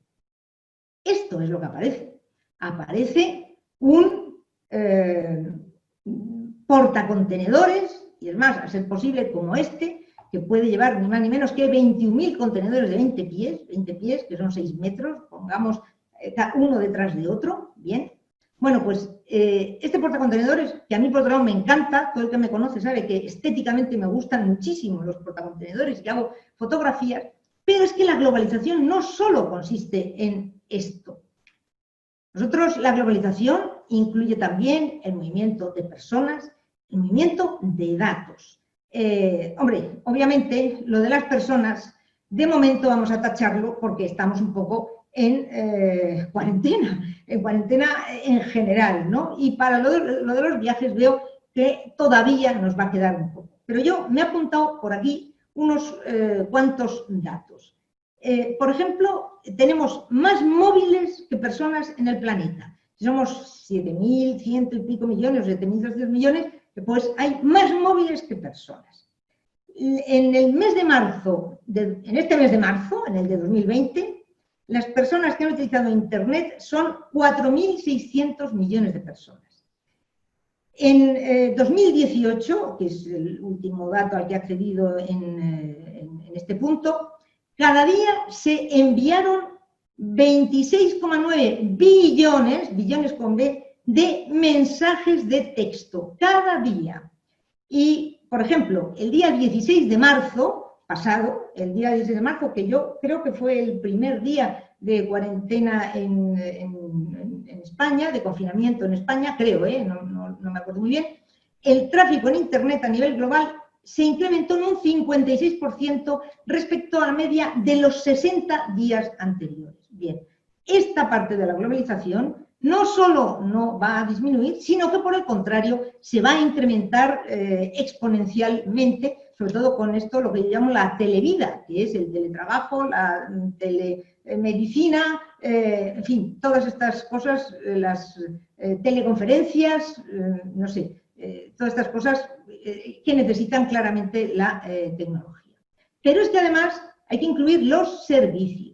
Esto es lo que aparece. Aparece un portacontenedores, y es más, a ser posible como este, que puede llevar ni más ni menos que 21.000 contenedores de 20 pies, que son 6 metros, pongamos uno detrás de otro, bien. Bueno, pues este portacontenedores, que a mí por otro lado me encanta, todo el que me conoce sabe que estéticamente me gustan muchísimo los portacontenedores y que hago fotografías, pero es que la globalización no solo consiste en esto. Nosotros, la globalización incluye también el movimiento de personas, el movimiento de datos. Hombre, obviamente lo de las personas, de momento vamos a tacharlo porque estamos un poco en cuarentena en general, ¿no? Y para lo de los viajes veo que todavía nos va a quedar un poco. Pero yo me he apuntado por aquí unos cuantos datos. Por ejemplo, tenemos más móviles que personas en el planeta. Si somos 7.100 y pico millones, 7.200 millones, pues hay más móviles que personas. En el mes de marzo, en este mes de marzo, en el de 2020, las personas que han utilizado Internet son 4.600 millones de personas. En 2018, que es el último dato al que he accedido en este punto, cada día se enviaron 26,9 billones con B, de mensajes de texto, cada día. Y, por ejemplo, el día 16 de marzo pasado, el día 16 de marzo, que yo creo que fue el primer día de cuarentena en España, de confinamiento en España, creo, no me acuerdo muy bien, el tráfico en Internet a nivel global se incrementó en un 56% respecto a la media de los 60 días anteriores. Bien, esta parte de la globalización no solo no va a disminuir, sino que por el contrario se va a incrementar exponencialmente, sobre todo con esto, lo que yo llamo la televida, que es el teletrabajo, la telemedicina, en fin, todas estas cosas, las teleconferencias, no sé, todas estas cosas que necesitan claramente la tecnología. Pero es que además hay que incluir los servicios.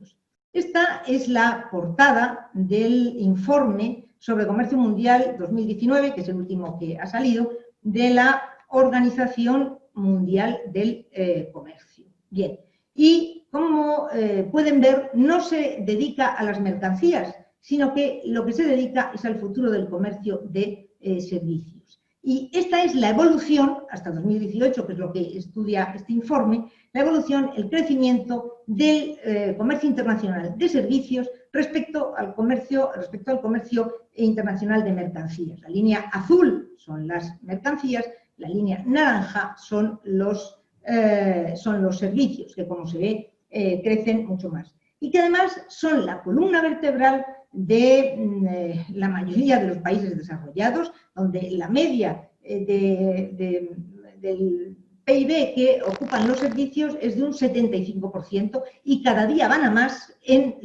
Esta es la portada del informe sobre comercio mundial 2019, que es el último que ha salido, de la Organización Mundial del Comercio. Bien, y como pueden ver, no se dedica a las mercancías, sino que lo que se dedica es al futuro del comercio de servicios. Y esta es la evolución, hasta 2018, que es lo que estudia este informe, la evolución, el crecimiento del comercio internacional de servicios respecto al comercio internacional de mercancías. La línea azul son las mercancías, la línea naranja son los servicios, que como se ve crecen mucho más. Y que además son la columna vertebral de la mayoría de los países desarrollados, donde la media del PIB que ocupan los servicios es de un 75% y cada día van a más en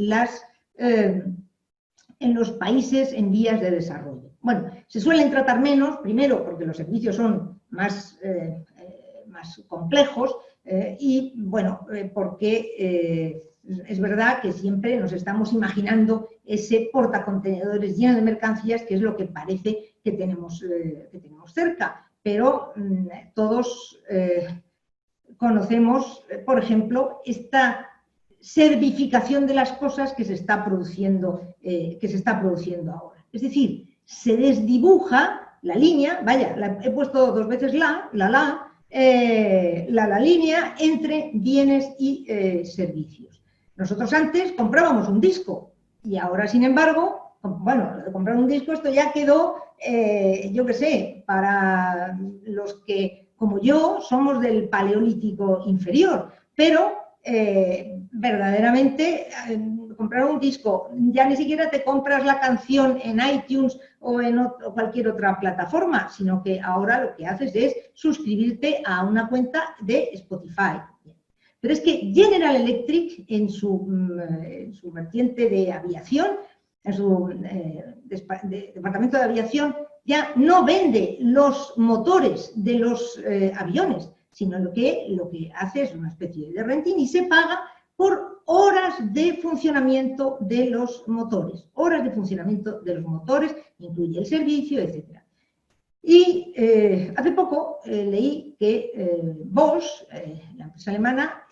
los países en vías de desarrollo. Bueno, se suelen tratar menos, primero porque los servicios son más complejos y, bueno, porque es verdad que siempre nos estamos imaginando ese portacontenedores lleno de mercancías, que es lo que parece que tenemos cerca. Pero todos conocemos, por ejemplo, esta servificación de las cosas que se está produciendo ahora. Es decir, se desdibuja la línea, vaya, he puesto 2 veces la línea entre bienes y servicios. Nosotros antes comprábamos un disco y ahora, sin embargo, bueno, lo de comprar un disco, esto ya quedó, yo qué sé, para los que, como yo, somos del Paleolítico inferior, pero verdaderamente comprar un disco, ya ni siquiera te compras la canción en iTunes o en cualquier otra plataforma, sino que ahora lo que haces es suscribirte a una cuenta de Spotify. Pero es que General Electric, en su vertiente de aviación, en su departamento de aviación, ya no vende los motores de los aviones, sino lo que hace es una especie de renting y se paga por horas de funcionamiento de los motores. Horas de funcionamiento de los motores, incluye el servicio, etc. Y hace poco leí que Bosch, la empresa alemana,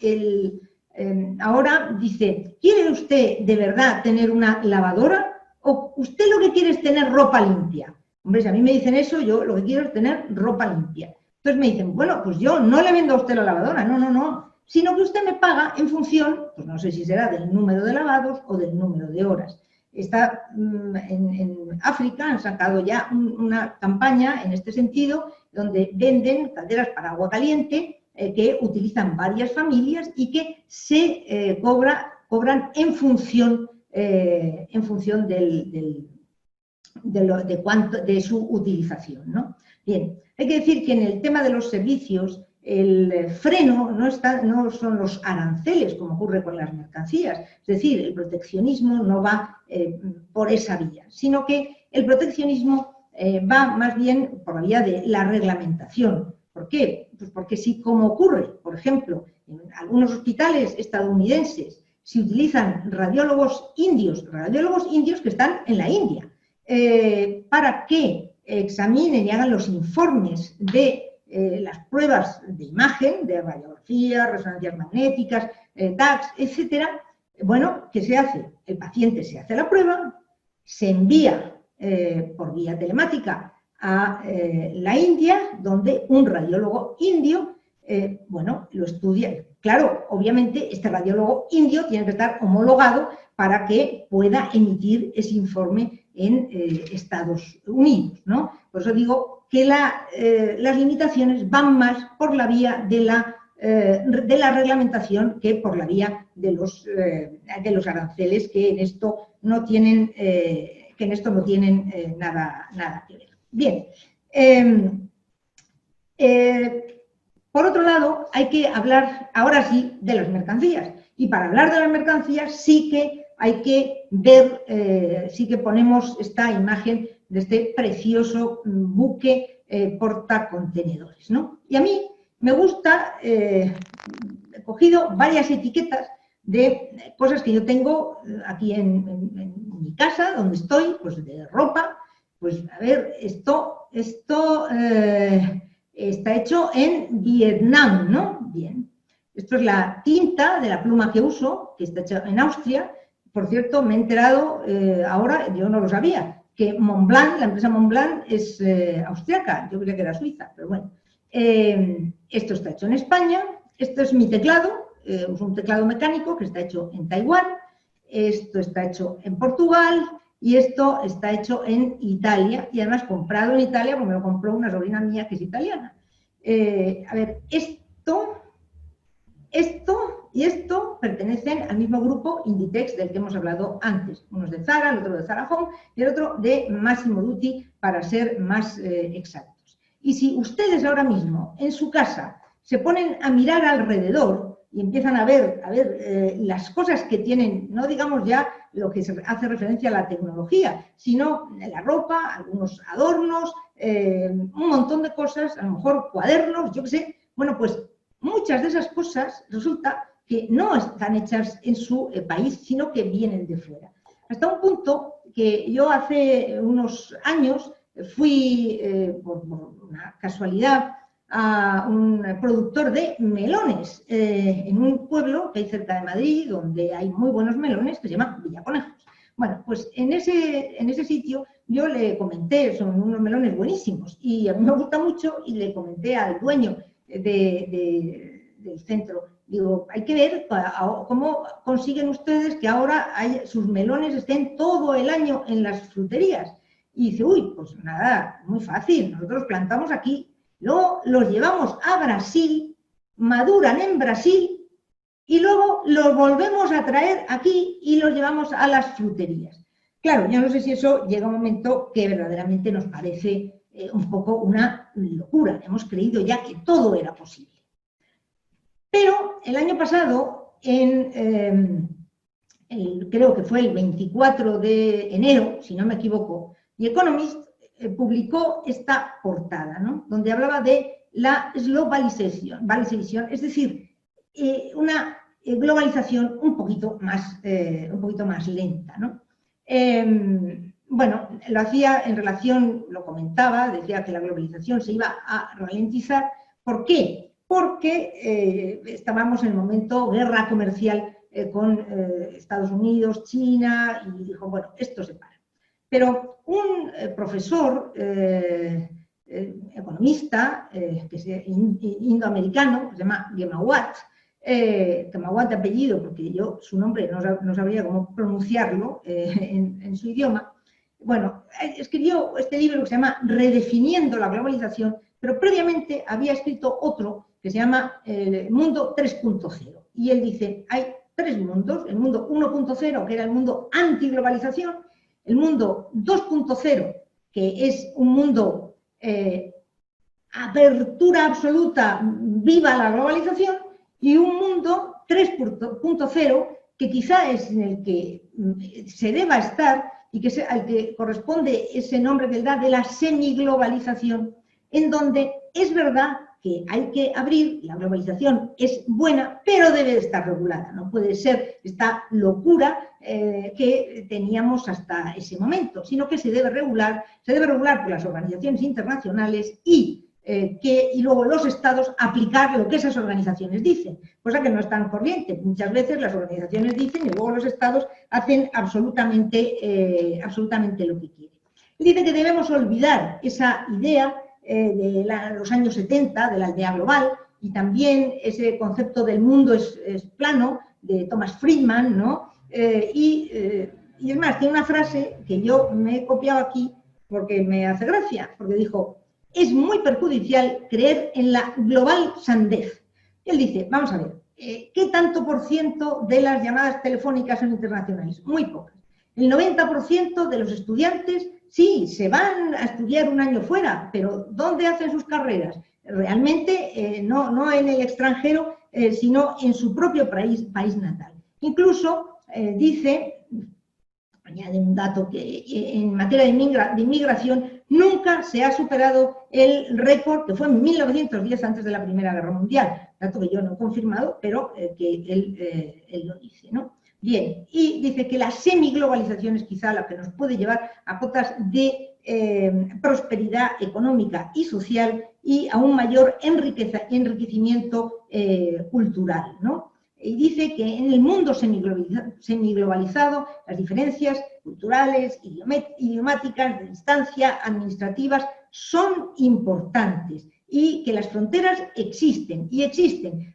ahora dice, ¿quiere usted de verdad tener una lavadora o usted lo que quiere es tener ropa limpia? Hombre, si a mí me dicen eso, yo lo que quiero es tener ropa limpia. Entonces me dicen, bueno, pues yo no le vendo a usted la lavadora, no, sino que usted me paga en función, pues no sé si será del número de lavados o del número de horas. En África han sacado ya una campaña en este sentido, donde venden calderas para agua caliente que utilizan varias familias y que se cobran en función de su utilización, ¿no? Bien, hay que decir que en el tema de los servicios el freno no son los aranceles, como ocurre con las mercancías, es decir, el proteccionismo no va por esa vía, sino que el proteccionismo va más bien por la vía de la reglamentación. ¿Por qué? Pues porque si, como ocurre, por ejemplo, en algunos hospitales estadounidenses, se utilizan radiólogos indios que están en la India, para que examinen y hagan los informes de las pruebas de imagen, de radiografía, resonancias magnéticas, TACs, etcétera. Bueno, ¿qué se hace? El paciente se hace la prueba, se envía por vía telemática a la India, donde un radiólogo indio, bueno, lo estudia. Claro, obviamente este radiólogo indio tiene que estar homologado para que pueda emitir ese informe en Estados Unidos, ¿no? Por eso digo que las limitaciones van más por la vía de la reglamentación que por la vía de los aranceles, que en esto no tienen, nada que ver. Bien. Por otro lado, hay que hablar ahora sí de las mercancías. Y para hablar de las mercancías sí que hay que ver, sí que ponemos esta imagen de este precioso buque portacontenedores, ¿no? Y a mí me gusta, he cogido varias etiquetas de cosas que yo tengo aquí en mi casa, donde estoy, pues de ropa. Pues a ver, esto está hecho en Vietnam, ¿no? Bien. Esto es la tinta de la pluma que uso, que está hecha en Austria. Por cierto, me he enterado ahora, yo no lo sabía, que Montblanc, la empresa Montblanc, es austriaca. Yo creía que era suiza, pero bueno. Esto está hecho en España. Esto es mi teclado. Uso un teclado mecánico que está hecho en Taiwán. Esto está hecho en Portugal. Y esto está hecho en Italia, y además comprado en Italia, porque me lo compró una sobrina mía que es italiana. A ver, esto y esto pertenecen al mismo grupo Inditex del que hemos hablado antes. Uno es de Zara, el otro de Zara Home y el otro de Massimo Dutti, para ser más exactos. Y si ustedes ahora mismo en su casa se ponen a mirar alrededor y empiezan a ver las cosas que tienen, no digamos ya lo que se hace referencia a la tecnología, sino la ropa, algunos adornos, un montón de cosas, a lo mejor cuadernos, yo qué sé. Bueno, pues muchas de esas cosas resulta que no están hechas en su país, sino que vienen de fuera. Hasta un punto que yo hace unos años fui, por una casualidad, a un productor de melones en un pueblo que hay cerca de Madrid, donde hay muy buenos melones, que se llama Villaconejos. Bueno, pues en ese sitio yo le comenté, son unos melones buenísimos, y a mí me gusta mucho, y le comenté al dueño del centro, digo, hay que ver cómo consiguen ustedes que ahora sus melones estén todo el año en las fruterías. Y dice, uy, pues nada, muy fácil, nosotros plantamos aquí, luego los llevamos a Brasil, maduran en Brasil, y luego los volvemos a traer aquí y los llevamos a las fruterías. Claro, yo no sé si eso llega a un momento que verdaderamente nos parece un poco una locura. Hemos creído ya que todo era posible. Pero el año pasado, creo que fue el 24 de enero, si no me equivoco, The Economist publicó esta portada, ¿no? Donde hablaba de la globalización, es decir, una globalización un poquito más lenta, ¿no? Bueno, lo hacía en relación, lo comentaba, decía que la globalización se iba a ralentizar. ¿Por qué? Porque estábamos en el momento guerra comercial con Estados Unidos, China, y dijo, bueno, esto se para. Pero un profesor economista, que es indoamericano, que se llama Gemawat de apellido, porque yo su nombre no sabría cómo pronunciarlo en su idioma, bueno, escribió este libro que se llama Redefiniendo la globalización, pero previamente había escrito otro que se llama El Mundo 3.0. Y él dice, hay tres mundos, el mundo 1.0, que era el mundo antiglobalización, el mundo 2.0, que es un mundo apertura absoluta, viva la globalización, y un mundo 3.0, que quizá es en el que se deba estar y que al que corresponde ese nombre que él da de la semiglobalización, en donde es verdad que hay que abrir, la globalización es buena, pero debe de estar regulada, no puede ser esta locura que teníamos hasta ese momento, sino que se debe regular por las organizaciones internacionales y luego los estados aplicar lo que esas organizaciones dicen, cosa que no es tan corriente. Muchas veces las organizaciones dicen y luego los estados hacen absolutamente lo que quieren. Dice que debemos olvidar esa idea de los años 70, de la aldea global, y también ese concepto del mundo es plano, de Thomas Friedman, ¿no? Y es más, tiene una frase que yo me he copiado aquí porque me hace gracia, porque dijo, es muy perjudicial creer en la global sandez. Él dice, vamos a ver, ¿qué tanto por ciento de las llamadas telefónicas son internacionales? Muy pocas. El 90% de los estudiantes sí, se van a estudiar un año fuera, pero ¿dónde hacen sus carreras? Realmente no en el extranjero, sino en su propio país natal. Incluso dice, añade un dato, que en materia de inmigración nunca se ha superado el récord que fue en 1910, antes de la Primera Guerra Mundial. Dato que yo no he confirmado, pero que él lo dice, ¿no? Bien, y dice que la semiglobalización es quizá la que nos puede llevar a cotas de prosperidad económica y social y a un mayor enriquecimiento cultural, ¿no? Y dice que en el mundo semiglobalizado las diferencias culturales, idiomáticas, de distancia, administrativas, son importantes y que las fronteras existen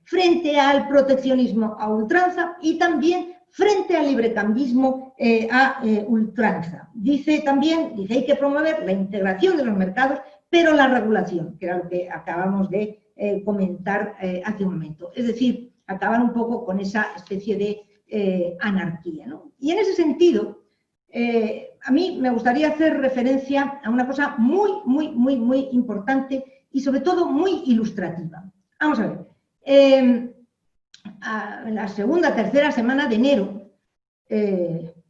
frente al proteccionismo a ultranza y también frente al librecambismo a ultranza. Dice también, hay que promover la integración de los mercados, pero la regulación, que era lo que acabamos de comentar hace un momento. Es decir, acabar un poco con esa especie de anarquía, ¿no? Y en ese sentido, a mí me gustaría hacer referencia a una cosa muy importante y sobre todo muy ilustrativa. Vamos a ver, a la segunda, tercera semana de enero,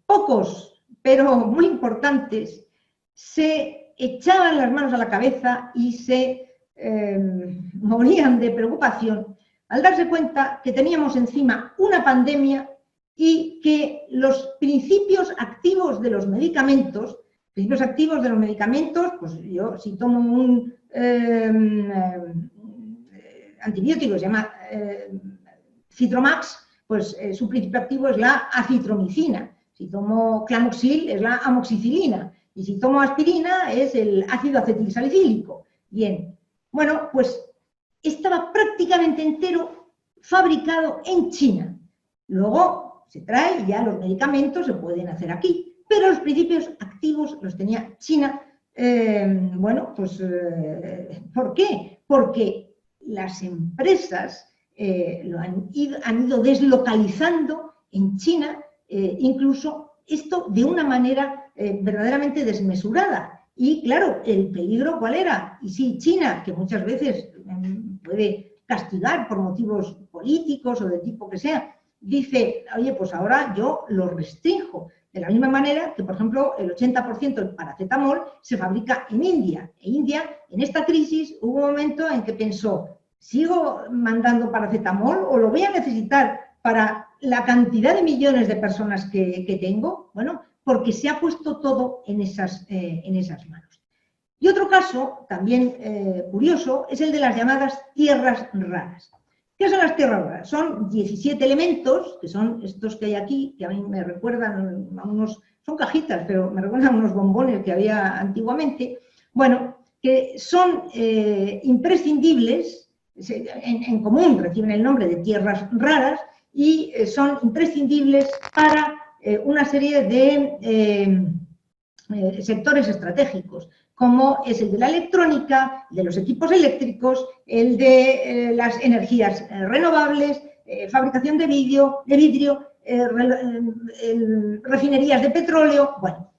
pocos, pero muy importantes, se echaban las manos a la cabeza y se morían de preocupación al darse cuenta que teníamos encima una pandemia y que los principios activos de los medicamentos, pues yo si tomo antibiótico que se llama Citromax, pues su principio activo es la acitromicina. Si tomo Clamoxil es la amoxicilina. Y si tomo aspirina es el ácido acetilsalicílico. Bien, bueno, pues estaba prácticamente entero fabricado en China. Luego se trae y ya los medicamentos se pueden hacer aquí, pero los principios activos los tenía China. Bueno, pues ¿por qué? Porque las empresas han ido deslocalizando en China, incluso esto de una manera verdaderamente desmesurada. Y claro, el peligro ¿cuál era? Y sí, China, que muchas veces puede castigar por motivos políticos o de tipo que sea, dice, oye, pues ahora yo lo restrinjo. De la misma manera que, por ejemplo, el 80% del paracetamol se fabrica en India. En India, en esta crisis, hubo un momento en que pensó, ¿sigo mandando paracetamol o lo voy a necesitar para la cantidad de millones de personas que tengo? Bueno, porque se ha puesto todo en esas manos. Y otro caso, también curioso, es el de las llamadas tierras raras. ¿Qué son las tierras raras? Son 17 elementos, que son estos que hay aquí, que a mí me recuerdan a unos, son cajitas, pero me recuerdan a unos bombones que había antiguamente, bueno, que son imprescindibles, en común reciben el nombre de tierras raras, y son imprescindibles para una serie de sectores estratégicos, como es el de la electrónica, de los equipos eléctricos, el de las energías renovables, fabricación de vidrio, refinerías de petróleo. Bueno,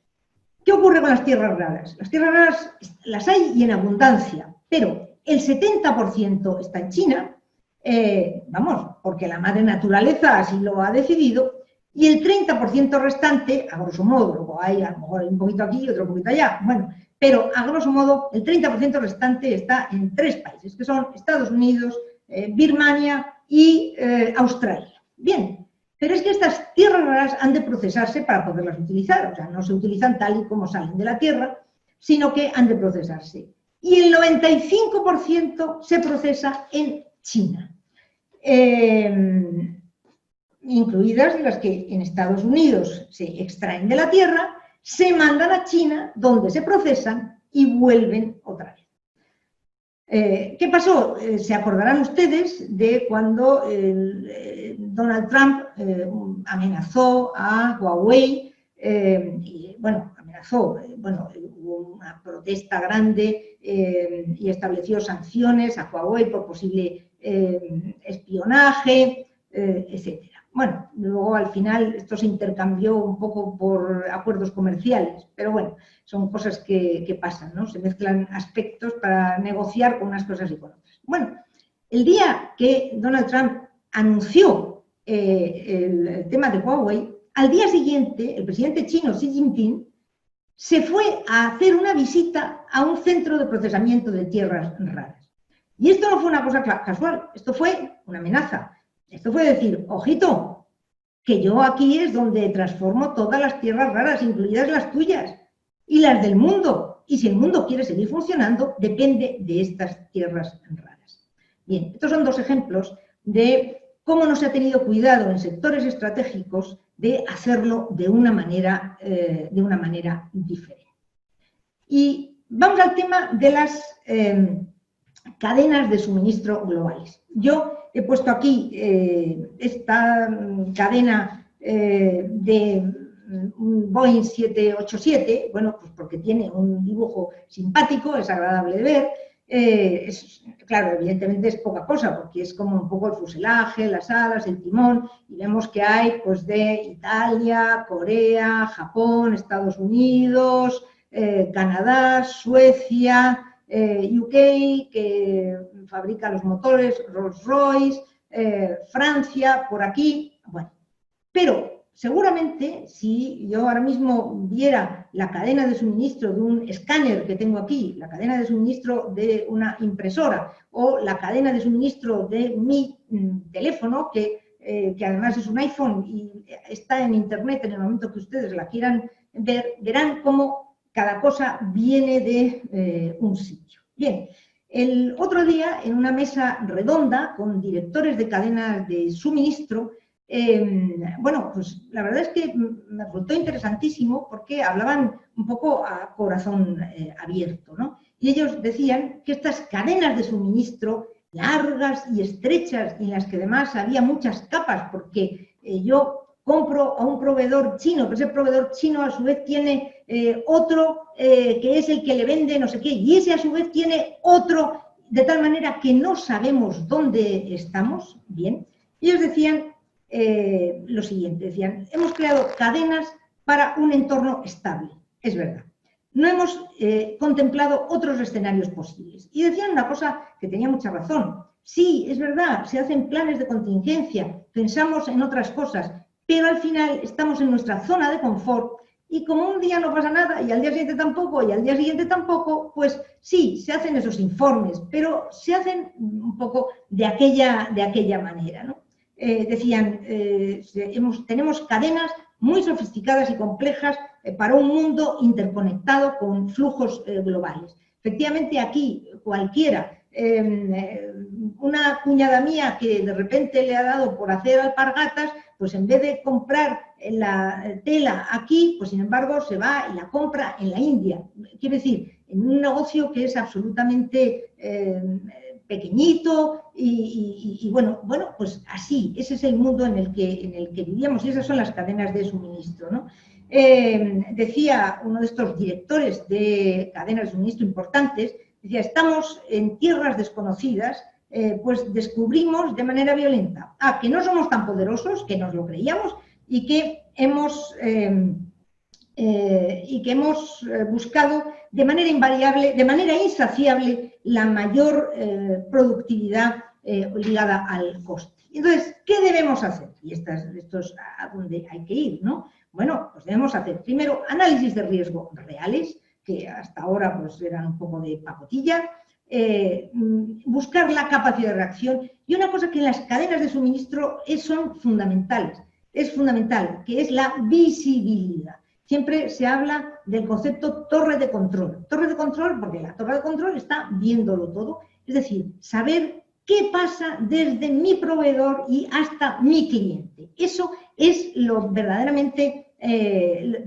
¿qué ocurre con las tierras raras? Las tierras raras las hay y en abundancia, pero el 70% está en China, vamos, porque la madre naturaleza así lo ha decidido, y el 30% restante, a grosso modo, luego hay a lo mejor un poquito aquí y otro poquito allá, bueno, pero a grosso modo el 30% restante está en 3 países, que son Estados Unidos, Birmania y Australia. Bien, pero es que estas tierras raras han de procesarse para poderlas utilizar, o sea, no se utilizan tal y como salen de la tierra, sino que han de procesarse. Y el 95% se procesa en China. Incluidas las que en Estados Unidos se extraen de la tierra, se mandan a China, donde se procesan y vuelven otra vez. ¿Qué pasó? Se acordarán ustedes de cuando Donald Trump amenazó a Huawei, y, bueno, amenazó, bueno, hubo una protesta grande y estableció sanciones a Huawei por posible espionaje, etcétera. Bueno, luego al final esto se intercambió un poco por acuerdos comerciales, pero bueno, son cosas que pasan, ¿no? Se mezclan aspectos para negociar con unas cosas y con otras. Bueno, el día que Donald Trump anunció el tema de Huawei, al día siguiente el presidente chino Xi Jinping se fue a hacer una visita a un centro de procesamiento de tierras raras. Y esto no fue una cosa casual, esto fue una amenaza. Esto fue decir, ojito, que yo aquí es donde transformo todas las tierras raras, incluidas las tuyas y las del mundo. Y si el mundo quiere seguir funcionando, depende de estas tierras raras. Bien, estos son 2 ejemplos de cómo no se ha tenido cuidado en sectores estratégicos de hacerlo de una manera diferente. Y vamos al tema de las cadenas de suministro globales. Yo he puesto aquí esta cadena de un Boeing 787, bueno, pues porque tiene un dibujo simpático, es agradable de ver. Claro, evidentemente es poca cosa, porque es como un poco el fuselaje, las alas, el timón, y vemos que hay pues de Italia, Corea, Japón, Estados Unidos, Canadá, Suecia, UK, que fabrica los motores, Rolls-Royce, Francia, por aquí, bueno. Pero seguramente si yo ahora mismo viera la cadena de suministro de un escáner que tengo aquí, la cadena de suministro de una impresora o la cadena de suministro de mi teléfono, que además es un iPhone y está en internet en el momento que ustedes la quieran ver, verán cómo cada cosa viene de un sitio. Bien, El otro día, en una mesa redonda con directores de cadenas de suministro, bueno, pues la verdad es que me resultó interesantísimo porque hablaban un poco a corazón abierto, ¿no? Y ellos decían que estas cadenas de suministro largas y estrechas, y en las que además había muchas capas, porque yo compro a un proveedor chino, pero ese proveedor chino a su vez tiene otro que es el que le vende no sé qué, y ese a su vez tiene otro, de tal manera que no sabemos dónde estamos. Bien, ellos decían lo siguiente, decían, hemos creado cadenas para un entorno estable, es verdad. No hemos contemplado otros escenarios posibles. Y decían una cosa que tenía mucha razón. Sí, es verdad, se hacen planes de contingencia, pensamos en otras cosas, pero al final estamos en nuestra zona de confort y como un día no pasa nada y al día siguiente tampoco y al día siguiente tampoco, pues sí, se hacen esos informes, pero se hacen un poco de aquella manera, ¿no? Decían, tenemos cadenas muy sofisticadas y complejas para un mundo interconectado con flujos globales. Efectivamente, aquí cualquiera, una cuñada mía que de repente le ha dado por hacer alpargatas, pues en vez de comprar la tela aquí, pues sin embargo se va y la compra en la India. Quiero decir, en un negocio que es absolutamente pequeñito y bueno, pues así, ese es el mundo en el que vivíamos y esas son las cadenas de suministro, ¿no? Decía uno de estos directores de cadenas de suministro importantes, decía, estamos en tierras desconocidas, pues descubrimos de manera violenta que no somos tan poderosos, que nos lo creíamos, y que hemos buscado de manera invariable, de manera insaciable, la mayor productividad ligada al coste. Entonces, ¿qué debemos hacer? Y esto es a donde hay que ir, ¿no? Bueno, pues debemos hacer primero análisis de riesgo reales, que hasta ahora pues eran un poco de pacotilla, buscar la capacidad de reacción y una cosa que en las cadenas de suministro son fundamentales, es fundamental, que es la visibilidad. Siempre se habla del concepto torre de control. Torre de control porque la torre de control está viéndolo todo, es decir, saber qué pasa desde mi proveedor y hasta mi cliente. Eso es lo verdaderamente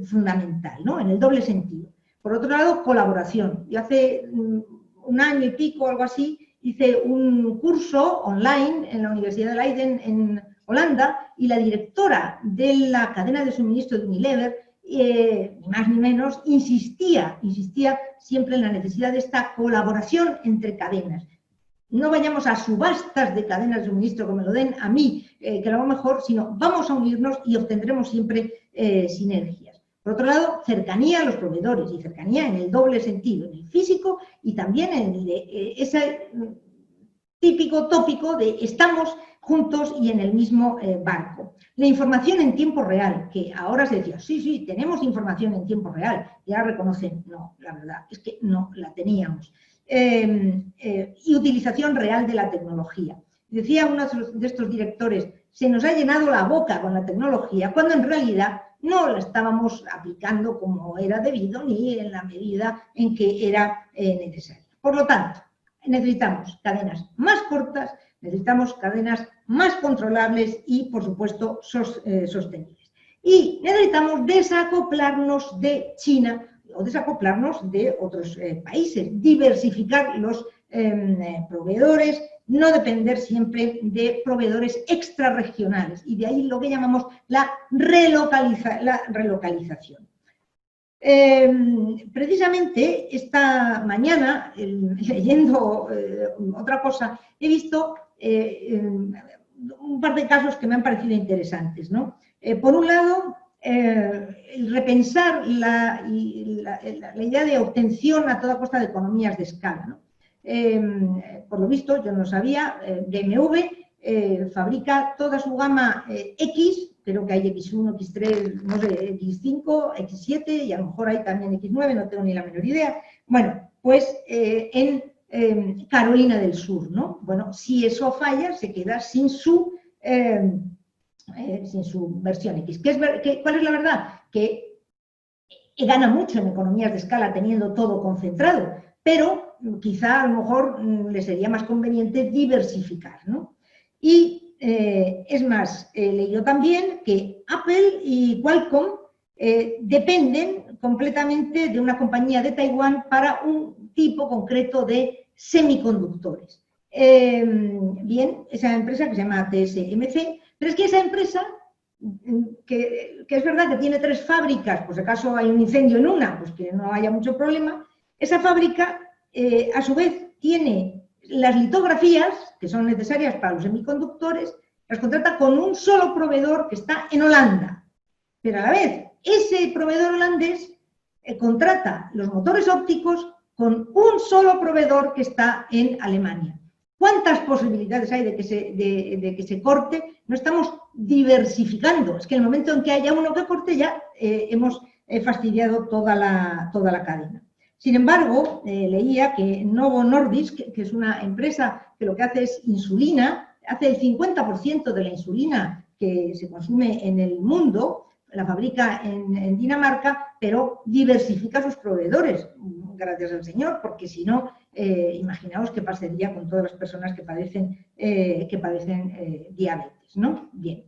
fundamental, ¿no? En el doble sentido. Por otro lado, colaboración. Yo hace un año y pico o algo así hice un curso online en la Universidad de Leiden en Holanda y la directora de la cadena de suministro de Unilever, ni más ni menos, insistía siempre en la necesidad de esta colaboración entre cadenas. No vayamos a subastas de cadenas de suministro que me lo den a mí, que lo hago mejor, sino vamos a unirnos y obtendremos siempre sinergias. Por otro lado, cercanía a los proveedores y cercanía en el doble sentido, en el físico y también en ese típico tópico de estamos juntos y en el mismo barco. La información en tiempo real, que ahora se decía, sí, tenemos información en tiempo real, y ahora reconocen, no, la verdad es que no la teníamos. Y utilización real de la tecnología. Decía uno de estos directores, se nos ha llenado la boca con la tecnología, cuando en realidad no la estábamos aplicando como era debido ni en la medida en que era necesaria. Por lo tanto, necesitamos cadenas más cortas, necesitamos cadenas más controlables y, por supuesto, sostenibles. Y necesitamos desacoplarnos de China o desacoplarnos de otros países, diversificar los proveedores, no depender siempre de proveedores extrarregionales y de ahí lo que llamamos la relocalización. Precisamente esta mañana, leyendo otra cosa, he visto un par de casos que me han parecido interesantes, ¿no? Por un lado, el repensar la idea de obtención a toda costa de economías de escala, ¿no? Por lo visto, yo no sabía, BMW fabrica toda su gama X, creo que hay X1, X3, no sé, X5, X7 y a lo mejor hay también X9, no tengo ni la menor idea. Bueno, pues en Carolina del Sur, ¿no? Bueno, si eso falla, se queda sin su versión X. ¿Cuál es la verdad? Que gana mucho en economías de escala teniendo todo concentrado, pero quizá a lo mejor le sería más conveniente diversificar, ¿no? Y es más, he leído también que Apple y Qualcomm dependen completamente de una compañía de Taiwán para un tipo concreto de semiconductores. Bien, esa empresa que se llama TSMC, pero es que esa empresa, que es verdad que tiene 3 fábricas, por si acaso hay un incendio en una, pues que no haya mucho problema, esa fábrica a su vez tiene las litografías que son necesarias para los semiconductores, las contrata con un solo proveedor que está en Holanda, pero a la vez ese proveedor holandés contrata los motores ópticos con un solo proveedor que está en Alemania. ¿Cuántas posibilidades hay de que se corte? No estamos diversificando. Es que en el momento en que haya uno que corte ya hemos fastidiado toda la cadena. Sin embargo, leía que Novo Nordisk, que es una empresa que lo que hace es insulina, hace el 50% de la insulina que se consume en el mundo, la fabrica en Dinamarca, pero diversifica sus proveedores, gracias al Señor, porque si no, imaginaos qué pasaría con todas las personas que padecen diabetes, ¿no? Bien.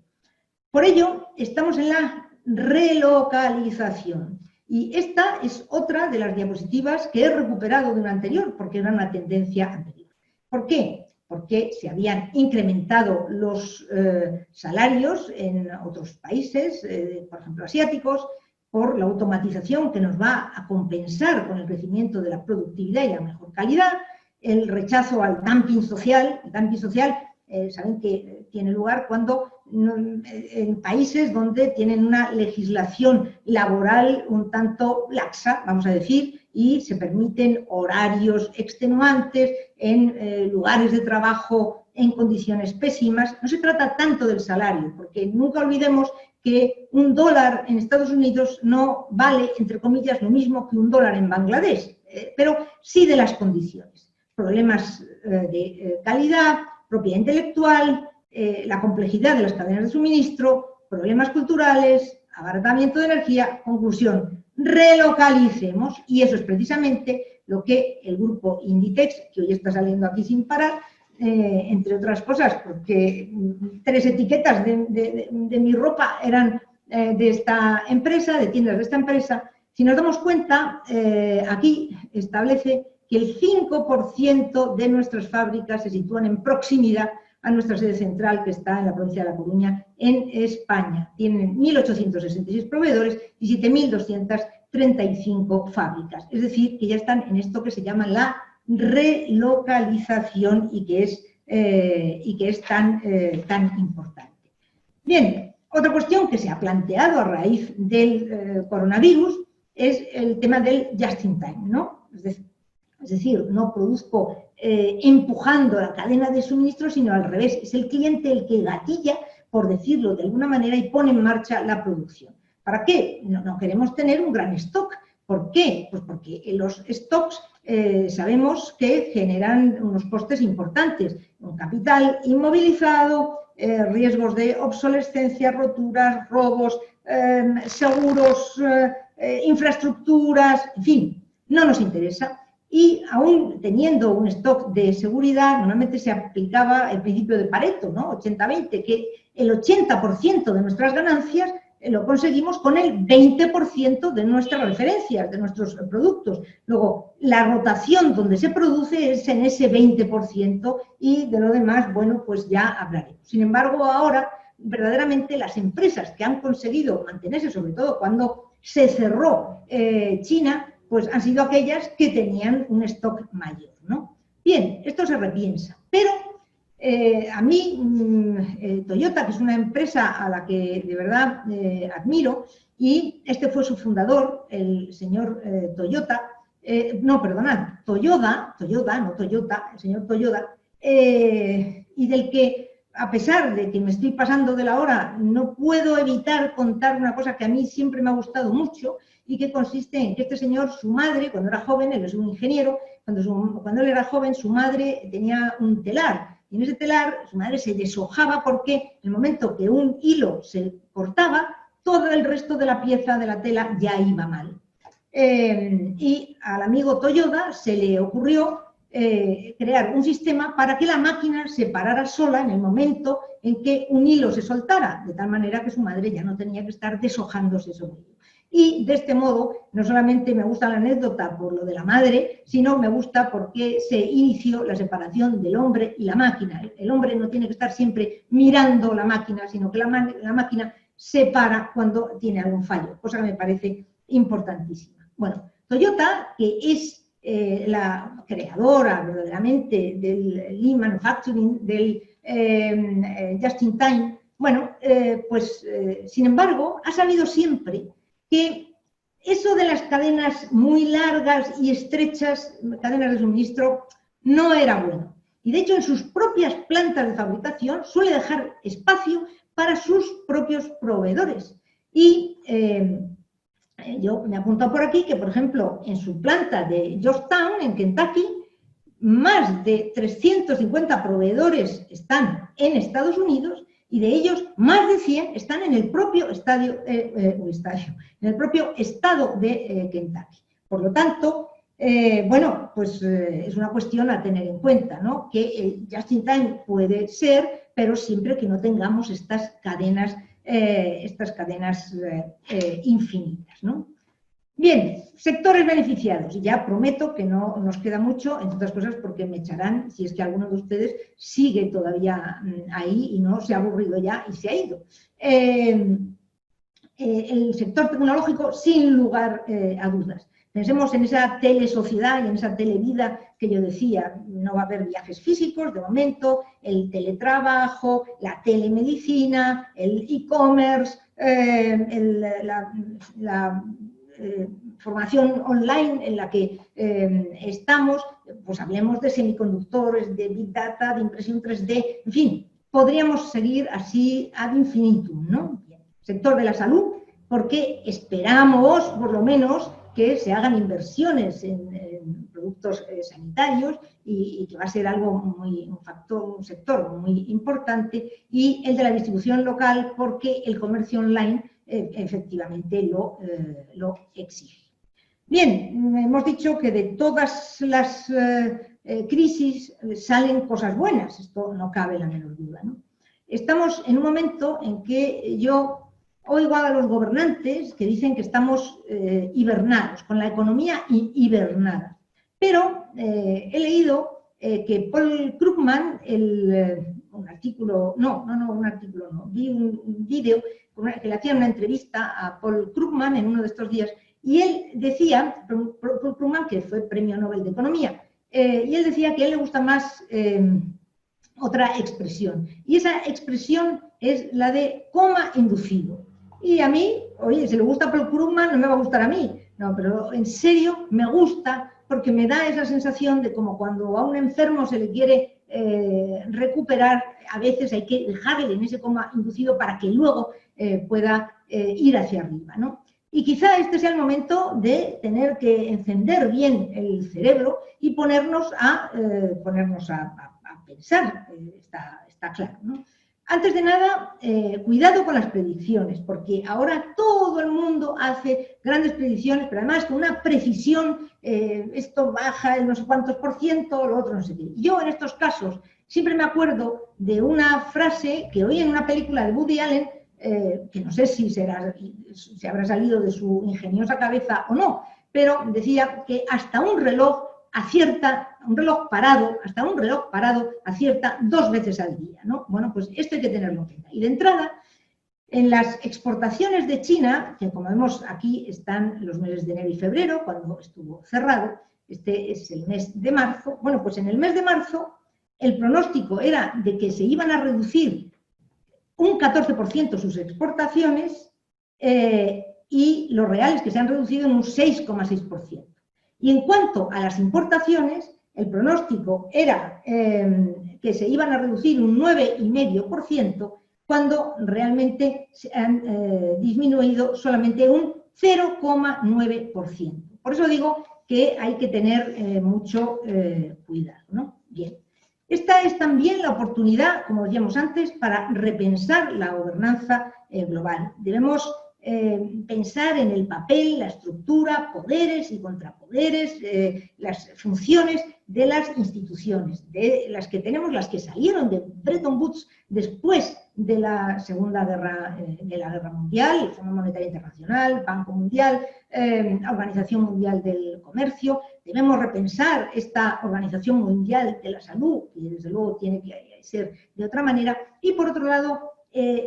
Por ello, estamos en la relocalización. Y esta es otra de las diapositivas que he recuperado de una anterior, porque era una tendencia anterior. ¿Por qué? Porque se habían incrementado los salarios en otros países, por ejemplo asiáticos, por la automatización que nos va a compensar con el crecimiento de la productividad y la mejor calidad, el rechazo al dumping social. El dumping social, saben que tiene lugar cuando en países donde tienen una legislación laboral un tanto laxa, vamos a decir, y se permiten horarios extenuantes en lugares de trabajo en condiciones pésimas. No se trata tanto del salario, porque nunca olvidemos que $1 en Estados Unidos no vale, entre comillas, lo mismo que $1 en Bangladesh, pero sí de las condiciones. Problemas de calidad, propiedad intelectual, la complejidad de las cadenas de suministro, problemas culturales, abaratamiento de energía. Conclusión, relocalicemos, y eso es precisamente lo que el grupo Inditex, que hoy está saliendo aquí sin parar, entre otras cosas, porque 3 etiquetas de mi ropa eran de esta empresa, de tiendas de esta empresa. Si nos damos cuenta, aquí establece que el 5% de nuestras fábricas se sitúan en proximidad a nuestra sede central, que está en la provincia de La Coruña, en España. Tienen 1.866 proveedores y 7.235 fábricas. Es decir, que ya están en esto que se llama la relocalización y que es tan importante. Bien, otra cuestión que se ha planteado a raíz del coronavirus es el tema del just in time, ¿no? Es decir, no produzco empujando la cadena de suministro, sino al revés. Es el cliente el que gatilla, por decirlo de alguna manera, y pone en marcha la producción. ¿Para qué? No queremos tener un gran stock. ¿Por qué? Pues porque los stocks sabemos que generan unos costes importantes. Un capital inmovilizado, riesgos de obsolescencia, roturas, robos, seguros, infraestructuras, en fin, no nos interesa. Y aún teniendo un stock de seguridad, normalmente se aplicaba el principio de Pareto, ¿no? 80-20, que el 80% de nuestras ganancias lo conseguimos con el 20% de nuestras referencias, de nuestros productos. Luego, la rotación donde se produce es en ese 20% y de lo demás, bueno, pues ya hablaremos. Sin embargo, ahora, verdaderamente, las empresas que han conseguido mantenerse, sobre todo cuando se cerró China, pues han sido aquellas que tenían un stock mayor, ¿no? Bien, esto se repiensa, pero a mí Toyota, que es una empresa a la que de verdad admiro, y este fue su fundador, el señor Toyota, no, perdonad, Toyoda, no Toyota, el señor Toyoda, y del que, a pesar de que me estoy pasando de la hora, no puedo evitar contar una cosa que a mí siempre me ha gustado mucho, y que consiste en que este señor, su madre, cuando era joven, él es un ingeniero, cuando él era joven, su madre tenía un telar, y en ese telar su madre se deshojaba porque en el momento que un hilo se cortaba, todo el resto de la pieza de la tela ya iba mal. Y al amigo Toyoda se le ocurrió crear un sistema para que la máquina se parara sola en el momento en que un hilo se soltara, de tal manera que su madre ya no tenía que estar deshojándose sobre ello. Y de este modo, no solamente me gusta la anécdota por lo de la madre, sino me gusta porque se inició la separación del hombre y la máquina. El hombre no tiene que estar siempre mirando la máquina, sino que la máquina se para cuando tiene algún fallo, cosa que me parece importantísima. Bueno, Toyota, que es la creadora verdaderamente del Lean Manufacturing, del Just in Time, bueno, sin embargo, ha sabido siempre que eso de las cadenas muy largas y estrechas, cadenas de suministro, no era bueno. Y de hecho, en sus propias plantas de fabricación suele dejar espacio para sus propios proveedores. Y yo me he apuntado por aquí que, por ejemplo, en su planta de Georgetown, en Kentucky, más de 350 proveedores están en Estados Unidos y de ellos más de 100 están en el propio estado de Kentucky. Por lo tanto, es una cuestión a tener en cuenta, ¿no? Que el just in time puede ser, pero siempre que no tengamos estas cadenas infinitas, ¿no? Bien, sectores beneficiados. Y ya prometo que no nos queda mucho, entre otras cosas porque me echarán si es que alguno de ustedes sigue todavía ahí y no se ha aburrido ya y se ha ido. El sector tecnológico, sin lugar a dudas. Pensemos en esa telesociedad y en esa televida que yo decía. No va a haber viajes físicos de momento, el teletrabajo, la telemedicina, el e-commerce, la formación online en la que estamos, pues hablemos de semiconductores, de Big Data, de impresión 3D, en fin, podríamos seguir así ad infinitum, ¿no? Bien. Sector de la salud, porque esperamos, por lo menos, que se hagan inversiones en productos sanitarios y que va a ser algo un sector muy importante, y el de la distribución local, porque el comercio online efectivamente lo exige. Bien, hemos dicho que de todas las crisis salen cosas buenas, esto no cabe la menor duda, ¿no? Estamos en un momento en que yo oigo a los gobernantes que dicen que estamos hibernados, con la economía hibernada. Pero he leído que Paul Krugman, vi un vídeo que le hacían una entrevista a Paul Krugman en uno de estos días, y él decía, Paul Krugman, que fue premio Nobel de Economía, y él decía que a él le gusta más otra expresión, y esa expresión es la de coma inducido. Y a mí, oye, si le gusta a Paul Krugman, no me va a gustar a mí. No, pero en serio me gusta porque me da esa sensación de como cuando a un enfermo se le quiere recuperar, a veces hay que dejarle en ese coma inducido para que luego pueda ir hacia arriba, ¿no? Y quizá este sea el momento de tener que encender bien el cerebro y ponernos a pensar, está claro, ¿no? Antes de nada, cuidado con las predicciones, porque ahora todo el mundo hace grandes predicciones, pero además con una precisión, esto baja el no sé cuántos %, lo otro no sé qué. Yo en estos casos siempre me acuerdo de una frase que oí en una película de Woody Allen, que no sé si habrá salido de su ingeniosa cabeza o no, pero decía que hasta un reloj parado acierta 2 veces al día, ¿no? Bueno, pues esto hay que tenerlo en cuenta. Y de entrada, en las exportaciones de China, que como vemos aquí están los meses de enero y febrero, cuando estuvo cerrado, este es el mes de marzo, bueno, pues en el mes de marzo el pronóstico era de que se iban a reducir un 14% sus exportaciones y lo real es que se han reducido en un 6,6%. Y en cuanto a las importaciones, el pronóstico era que se iban a reducir un 9,5%, cuando realmente se han disminuido solamente un 0,9%. Por eso digo que hay que tener mucho cuidado, ¿no? Bien. Esta es también la oportunidad, como decíamos antes, para repensar la gobernanza global. Debemos pensar en el papel, la estructura, poderes y contrapoderes, las funciones de las instituciones, de las que tenemos, las que salieron de Bretton Woods después de la Segunda Guerra, de la Guerra Mundial, el Fondo Monetario Internacional, Banco Mundial, Organización Mundial del Comercio. Debemos repensar esta Organización Mundial de la Salud, y desde luego tiene que ser de otra manera. Y por otro lado,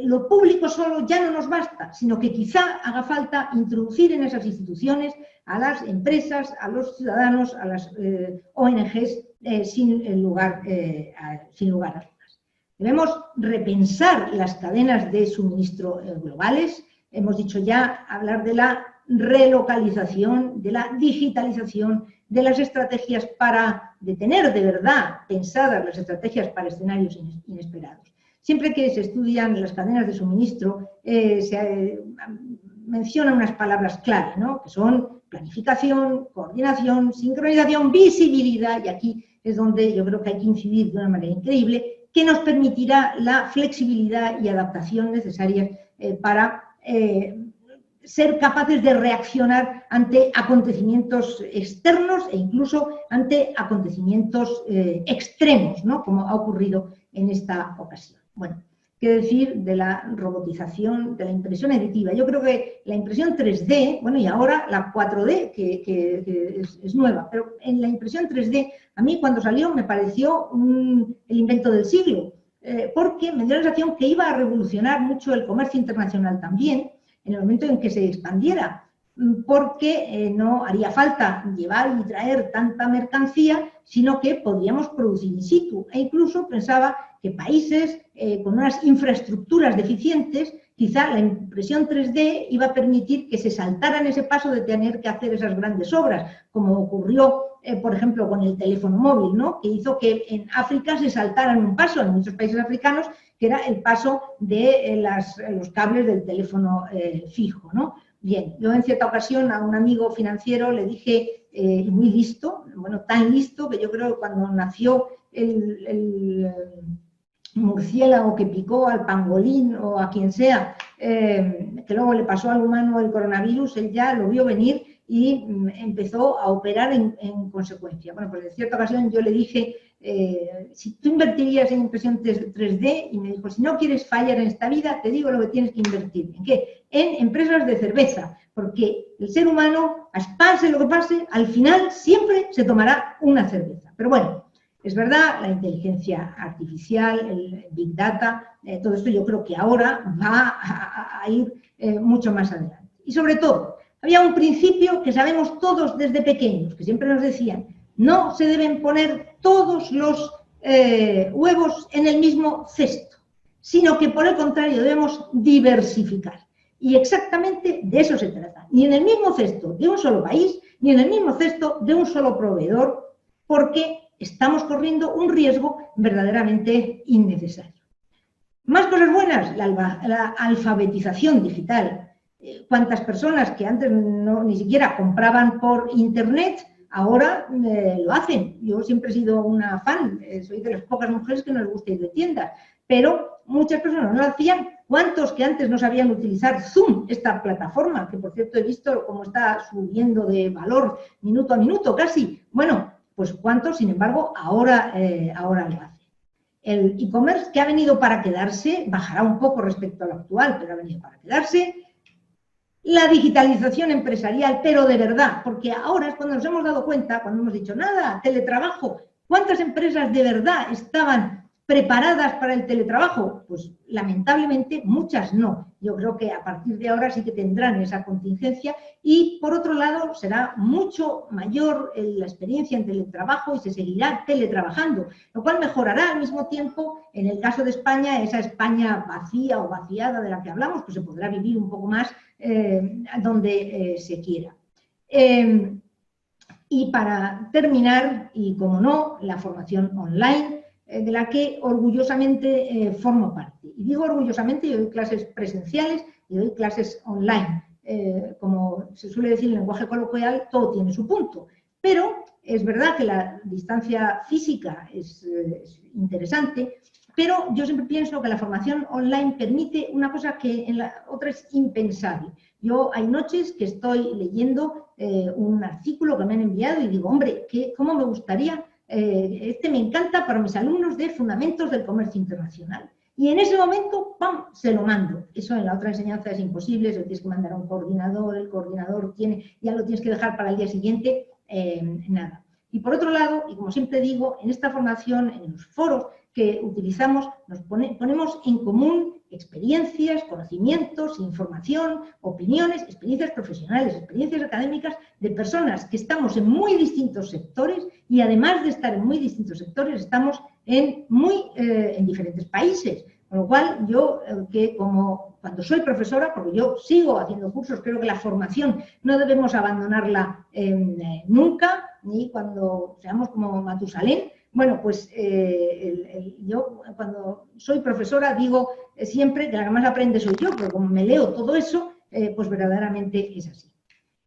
lo público solo ya no nos basta, sino que quizá haga falta introducir en esas instituciones a las empresas, a los ciudadanos, a las ONGs, sin lugar a dudas. Debemos repensar las cadenas de suministro globales. Hemos dicho ya hablar de la relocalización, de la digitalización, de las estrategias para detener de verdad pensadas las estrategias para escenarios inesperados. Siempre que se estudian las cadenas de suministro, se mencionan unas palabras clave, ¿no? Que son planificación, coordinación, sincronización, visibilidad, y aquí es donde yo creo que hay que incidir de una manera increíble, que nos permitirá la flexibilidad y adaptación necesarias para ser capaces de reaccionar ante acontecimientos externos e incluso ante acontecimientos extremos, ¿no? Como ha ocurrido en esta ocasión. Bueno, qué decir de la robotización, de la impresión aditiva. Yo creo que la impresión 3D, bueno, y ahora la 4D, que es nueva, pero en la impresión 3D, a mí cuando salió me pareció el invento del siglo, porque me dio la sensación que iba a revolucionar mucho el comercio internacional también, en el momento en que se expandiera, porque no haría falta llevar y traer tanta mercancía, sino que podríamos producir in situ. E incluso pensaba que países con unas infraestructuras deficientes, quizá la impresión 3D iba a permitir que se saltaran ese paso de tener que hacer esas grandes obras, como ocurrió, por ejemplo, con el teléfono móvil, ¿no? Que hizo que en África se saltaran un paso, en muchos países africanos, que era el paso de los cables del teléfono fijo, ¿no? Bien, yo en cierta ocasión a un amigo financiero le dije, muy listo, bueno, tan listo que yo creo que cuando nació el murciélago que picó al pangolín o a quien sea, que luego le pasó al humano el coronavirus, él ya lo vio venir y empezó a operar en consecuencia. Bueno, pues en cierta ocasión yo le dije, si tú invertirías en impresión 3D, y me dijo, si no quieres fallar en esta vida, te digo lo que tienes que invertir. ¿En qué? En empresas de cerveza, porque el ser humano, pase lo que pase, al final siempre se tomará una cerveza. Pero bueno, es verdad, la inteligencia artificial, el Big Data, todo esto yo creo que ahora va a ir mucho más adelante. Y sobre todo, había un principio que sabemos todos desde pequeños, que siempre nos decían, no se deben poner todos los huevos en el mismo cesto, sino que por el contrario debemos diversificar. Y exactamente de eso se trata. Ni en el mismo cesto de un solo país, ni en el mismo cesto de un solo proveedor, porque estamos corriendo un riesgo verdaderamente innecesario. Más cosas buenas, la alfabetización digital. ¿Cuántas personas que antes ni siquiera compraban por internet, ahora lo hacen? Yo siempre he sido una fan, soy de las pocas mujeres que no les gusta ir de tiendas, pero muchas personas no lo hacían. ¿Cuántos que antes no sabían utilizar Zoom, esta plataforma, que por cierto he visto cómo está subiendo de valor minuto a minuto casi? Bueno, pues cuántos, sin embargo, ahora lo hacen. El e-commerce, que ha venido para quedarse, bajará un poco respecto a lo actual, pero ha venido para quedarse. La digitalización empresarial, pero de verdad, porque ahora es cuando nos hemos dado cuenta, cuando hemos dicho, nada, teletrabajo, ¿cuántas empresas de verdad estaban preparadas para el teletrabajo? Pues lamentablemente muchas no. Yo creo que a partir de ahora sí que tendrán esa contingencia y por otro lado será mucho mayor la experiencia en teletrabajo y se seguirá teletrabajando, lo cual mejorará al mismo tiempo, en el caso de España, esa España vacía o vaciada de la que hablamos, pues se podrá vivir un poco más donde se quiera. Y para terminar, y como no, la formación online, de la que orgullosamente formo parte. Y digo orgullosamente, yo doy clases presenciales y doy clases online. Como se suele decir en el lenguaje coloquial, todo tiene su punto. Pero es verdad que la distancia física es interesante, pero yo siempre pienso que la formación online permite una cosa que en la otra es impensable. Yo hay noches que estoy leyendo un artículo que me han enviado y digo, hombre, ¿cómo me gustaría este me encanta para mis alumnos de Fundamentos del Comercio Internacional. Y en ese momento, ¡pam!, se lo mando. Eso en la otra enseñanza es imposible, eso tienes que mandar a un coordinador, el coordinador ya lo tienes que dejar para el día siguiente, nada. Y por otro lado, y como siempre digo, en esta formación, en los foros que utilizamos, nos ponemos en común experiencias, conocimientos, información, opiniones, experiencias profesionales, experiencias académicas de personas que estamos en muy distintos sectores y además de estar en muy distintos sectores, estamos en diferentes países. Con lo cual, yo como cuando soy profesora, porque yo sigo haciendo cursos, creo que la formación no debemos abandonarla nunca, ni cuando seamos como Matusalén. Bueno, pues yo cuando soy profesora digo siempre que la que más aprende soy yo, pero como me leo todo eso, pues verdaderamente es así.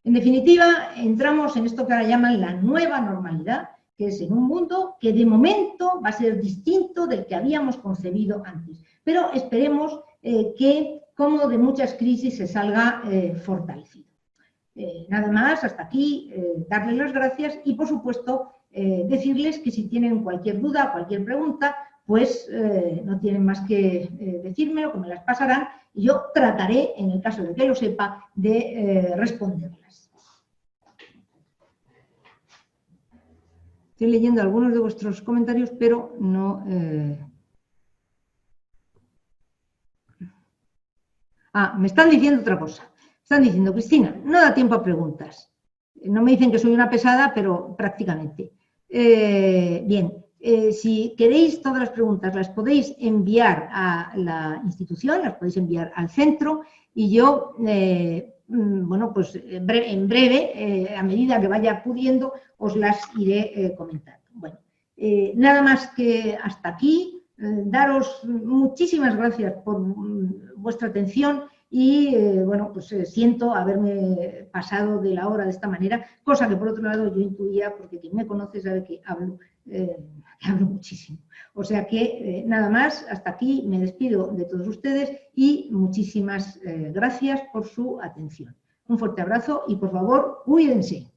En definitiva, entramos en esto que ahora llaman la nueva normalidad, que es en un mundo que de momento va a ser distinto del que habíamos concebido antes. Pero esperemos que, como de muchas crisis, se salga fortalecido. Nada más, hasta aquí, darles las gracias y, por supuesto, decirles que si tienen cualquier duda, cualquier pregunta, pues no tienen más que decírmelo, que me las pasarán y yo trataré, en el caso de que lo sepa, de responderlas. Estoy leyendo algunos de vuestros comentarios, pero no... me están diciendo otra cosa. Están diciendo, Cristina, no da tiempo a preguntas. No me dicen que soy una pesada, pero prácticamente. Bien, si queréis todas las preguntas, las podéis enviar a la institución, las podéis enviar al centro y yo, bueno, pues en breve, a medida que vaya pudiendo, os las iré comentando. Bueno, nada más que hasta aquí. Daros muchísimas gracias por vuestra atención y, bueno, pues siento haberme pasado de la hora de esta manera, cosa que por otro lado yo intuía, porque quien me conoce sabe que hablo muchísimo. O sea que, nada más, hasta aquí me despido de todos ustedes y muchísimas gracias por su atención. Un fuerte abrazo y, por favor, cuídense.